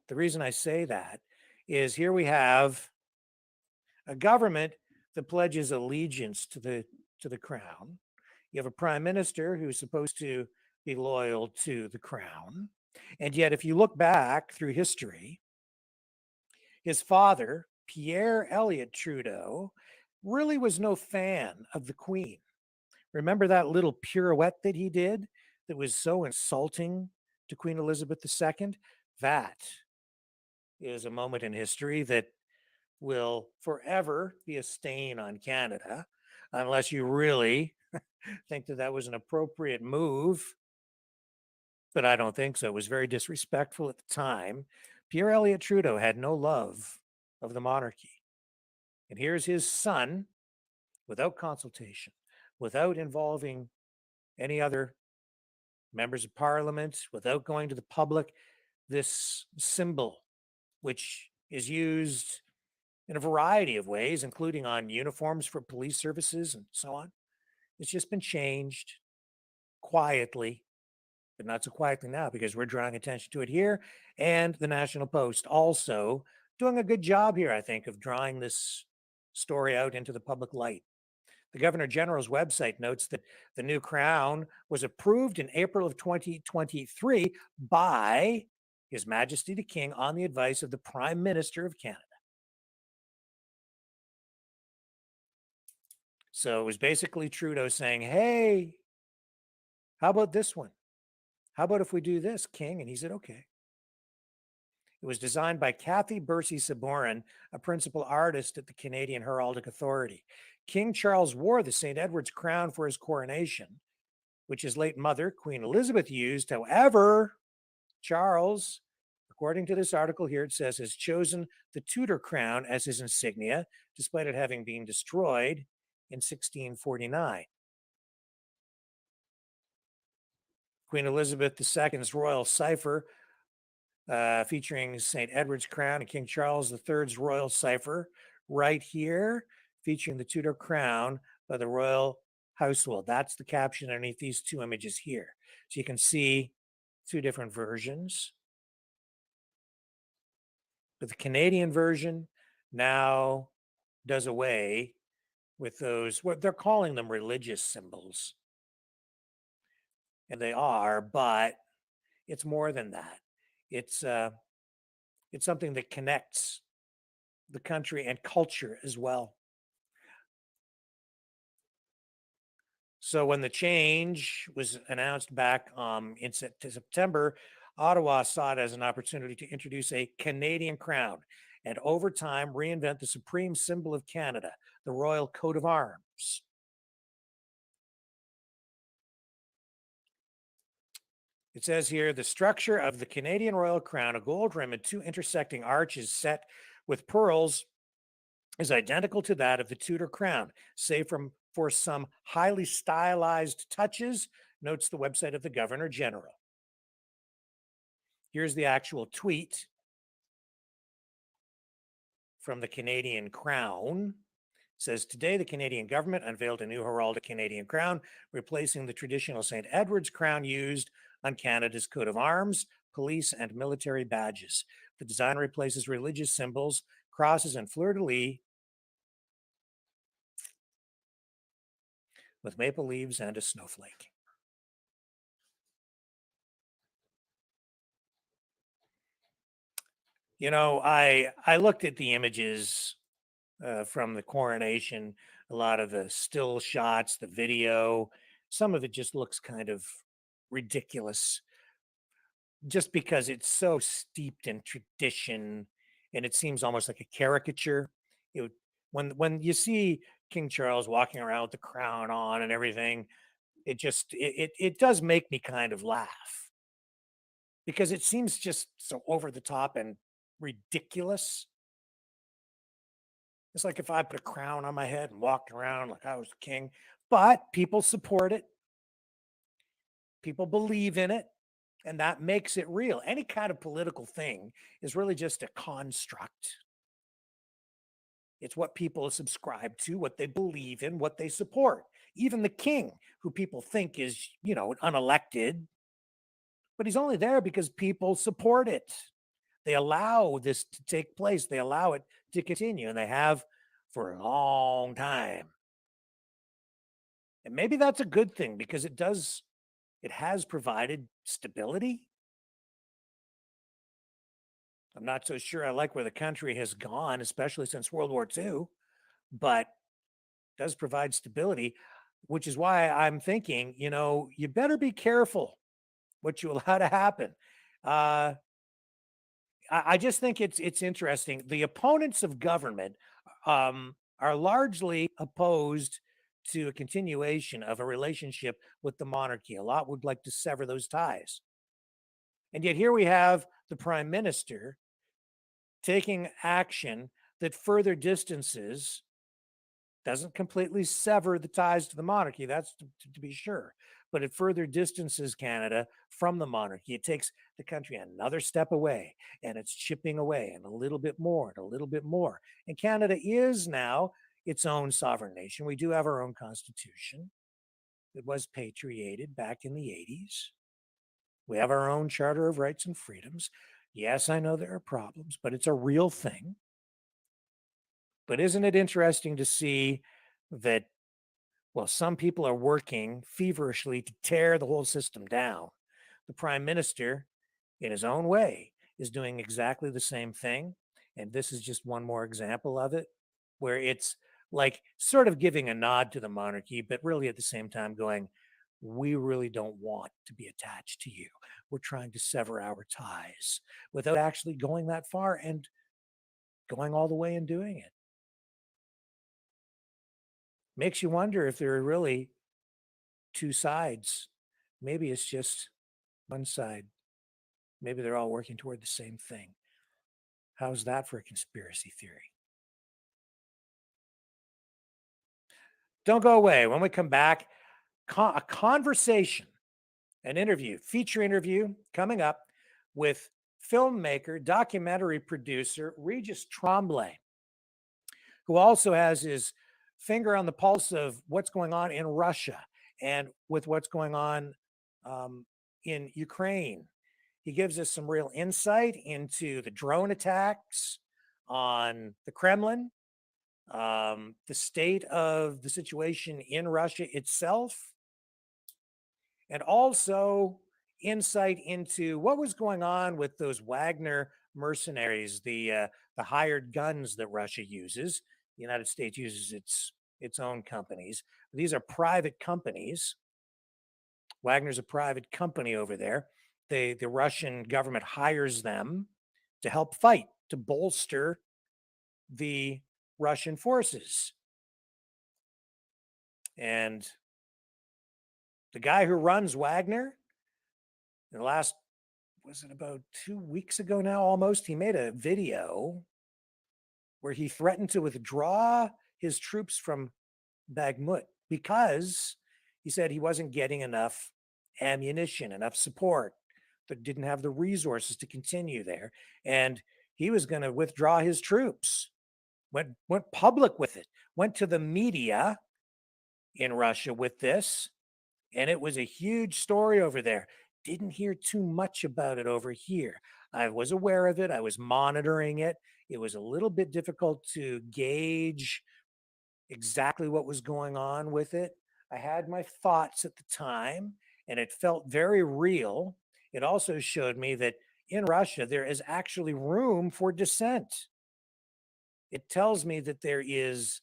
The reason I say that is here we have a government that pledges allegiance to the crown. You have a prime minister who's supposed to be loyal to the crown. And yet, if you look back through history, his father, Pierre Elliott Trudeau, really was no fan of the Queen. Remember that little pirouette that he did that was so insulting to Queen Elizabeth II? That is a moment in history that will forever be a stain on Canada, unless you really think that that was an appropriate move. But I don't think so. It was very disrespectful at the time. Pierre Elliott Trudeau had no love of the monarchy. And here's his son, without consultation, without involving any other members of parliament, without going to the public, this symbol, which is used in a variety of ways, including on uniforms for police services and so on. It's just been changed quietly, but not so quietly now because we're drawing attention to it here. And the National Post also doing a good job here, I think, of drawing this story out into the public light. The Governor General's website notes that the new crown was approved in April of 2023 by His Majesty the King on the advice of the Prime Minister of Canada. So it was basically Trudeau saying, hey, how about this one? How about if we do this, King? And he said, okay. It was designed by Kathy Bursey-Saborin, a principal artist at the Canadian Heraldic Authority. King Charles wore the St. Edward's crown for his coronation, which his late mother, Queen Elizabeth, used. However, Charles, according to this article here, it says, has chosen the Tudor crown as his insignia, despite it having been destroyed in 1649. Queen Elizabeth II's royal cipher featuring St. Edward's crown and King Charles III's royal cipher right here, featuring the Tudor crown by the royal household. That's the caption underneath these two images here. So you can see two different versions. But the Canadian version now does away with those, what they're calling them, religious symbols. And they are, but it's more than that. It's something that connects the country and culture as well. So when the change was announced back in September, Ottawa saw it as an opportunity to introduce a Canadian crown and over time reinvent the supreme symbol of Canada, the Royal Coat of Arms. It says here, the structure of the Canadian Royal Crown, a gold rim and two intersecting arches set with pearls, is identical to that of the Tudor crown, save for some highly stylized touches, notes the website of the Governor General. Here's the actual tweet from the Canadian Crown. It says, today the Canadian government unveiled a new heraldic Canadian crown, replacing the traditional St. Edward's crown used on Canada's coat of arms, police, and military badges. The design replaces religious symbols, crosses, and fleur-de-lis with maple leaves and a snowflake. You know, I looked at the images from the coronation, a lot of the still shots, the video. Some of it just looks kind of ridiculous just because it's so steeped in tradition and it seems almost like a caricature. When you see King Charles walking around with the crown on and everything, it does make me kind of laugh because it seems just so over the top and ridiculous. It's like if I put a crown on my head and walked around like I was the king, but people support it. People believe in it, and that makes it real. Any kind of political thing is really just a construct. It's what people subscribe to, what they believe in, what they support. Even the king, who people think is, unelected, but he's only there because people support it. They allow this to take place. They allow it to continue, and they have for a long time. And maybe that's a good thing because it has provided stability. I'm not so sure I like where the country has gone, especially since World War II, but it does provide stability, which is why I'm thinking, you better be careful what you allow to happen. I just think it's interesting. The opponents of government are largely opposed to a continuation of a relationship with the monarchy. A lot would like to sever those ties. And yet here we have the prime minister taking action that further distances, doesn't completely sever the ties to the monarchy, that's to be sure, but it further distances Canada from the monarchy. It takes the country another step away, and it's chipping away, and a little bit more, and a little bit more. And Canada is now its own sovereign nation. We do have our own constitution. It was patriated back in the 80s. We have our own Charter of Rights and Freedoms. Yes, I know there are problems, but it's a real thing. But isn't it interesting to see that, well, some people are working feverishly to tear the whole system down. The prime minister, in his own way, is doing exactly the same thing. And this is just one more example of it, where it's like sort of giving a nod to the monarchy, but really at the same time going, we really don't want to be attached to you. We're trying to sever our ties without actually going that far and going all the way and doing it. Makes you wonder if there are really two sides. Maybe it's just one side. Maybe they're all working toward the same thing. How's that for a conspiracy theory? Don't go away. When we come back, a conversation, an interview, feature interview coming up with filmmaker, documentary producer Regis Tremblay, who also has his finger on the pulse of what's going on in Russia and with what's going on in Ukraine He gives us some real insight into the drone attacks on the Kremlin, the state of the situation in Russia itself, and also insight into what was going on with those Wagner mercenaries, the hired guns that Russia uses. The United States uses its own companies. These are private companies. Wagner's a private company over there. The Russian government hires them to help fight, to bolster the Russian forces. And the guy who runs Wagner, in the last, was it about 2 weeks ago now almost, he made a video where he threatened to withdraw his troops from Bakhmut because he said he wasn't getting enough ammunition, enough support, that didn't have the resources to continue there. And he was going to withdraw his troops. Went public with it, went to the media in Russia with this, and it was a huge story over there. Didn't hear too much about it over here. I was aware of it. I was monitoring it. It was a little bit difficult to gauge exactly what was going on with it. I had my thoughts at the time, and it felt very real. It also showed me that in Russia, there is actually room for dissent. It tells me that there is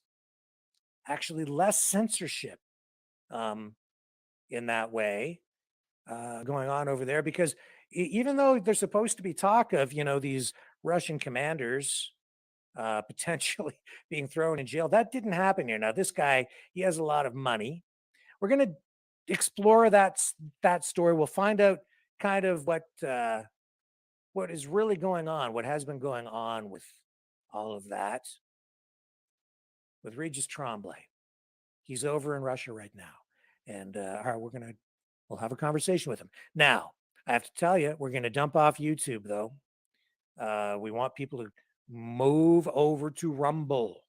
actually less censorship in that way going on over there, because even though there's supposed to be talk of, these Russian commanders potentially being thrown in jail, that didn't happen here. Now, this guy, he has a lot of money. We're going to explore that story. We'll find out kind of what is really going on, what has been going on with all of that, with Regis Tremblay. He's over in Russia right now, and we'll have a conversation with him. Now, I have to tell you, we're going to dump off YouTube, though. We want people to move over to Rumble.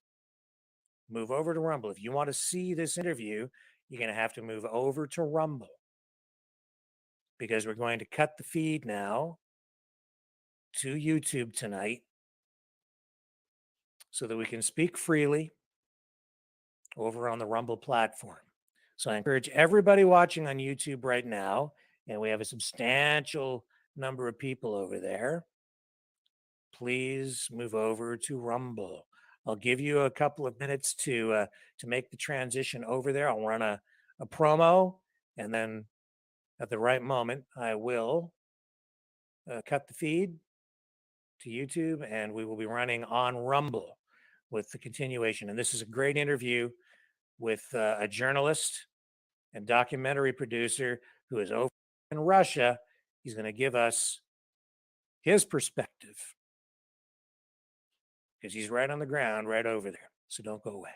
Move over to Rumble. If you want to see this interview, you're going to have to move over to Rumble, because we're going to cut the feed now to YouTube tonight so that we can speak freely over on the Rumble platform. So I encourage everybody watching on YouTube right now, and we have a substantial number of people over there, please move over to Rumble. I'll give you a couple of minutes to make the transition over there. I'll run a promo, and then at the right moment, I will cut the feed to YouTube, and we will be running on Rumble with the continuation. And this is a great interview with a journalist and documentary producer who is over in Russia. He's going to give us his perspective, because he's right on the ground right over there. So don't go away.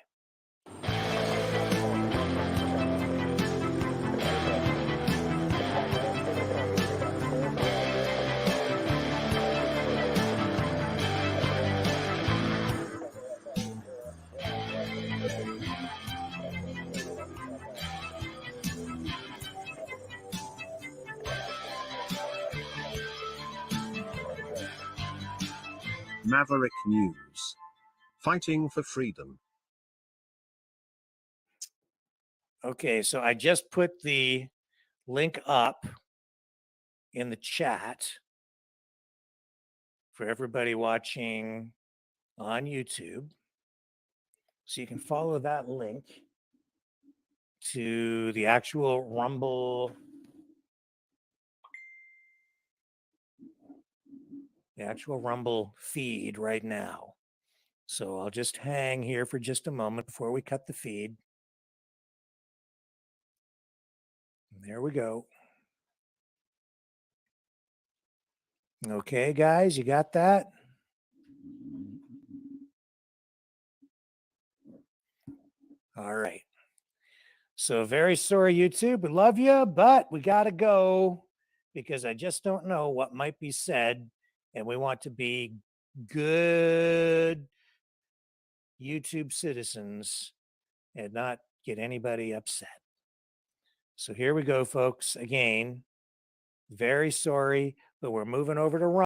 Maverick News. Fighting for freedom. Okay, so I just put the link up in the chat for everybody watching on YouTube. So you can follow that link to the actual Rumble, feed right now. So I'll just hang here for just a moment before we cut the feed. There we go. Okay, guys, you got that? All right. So very sorry, YouTube. We love you, but we got to go because I just don't know what might be said, and we want to be good YouTube citizens and not get anybody upset. So here we go, folks. Again, very sorry, but we're moving over to Rome.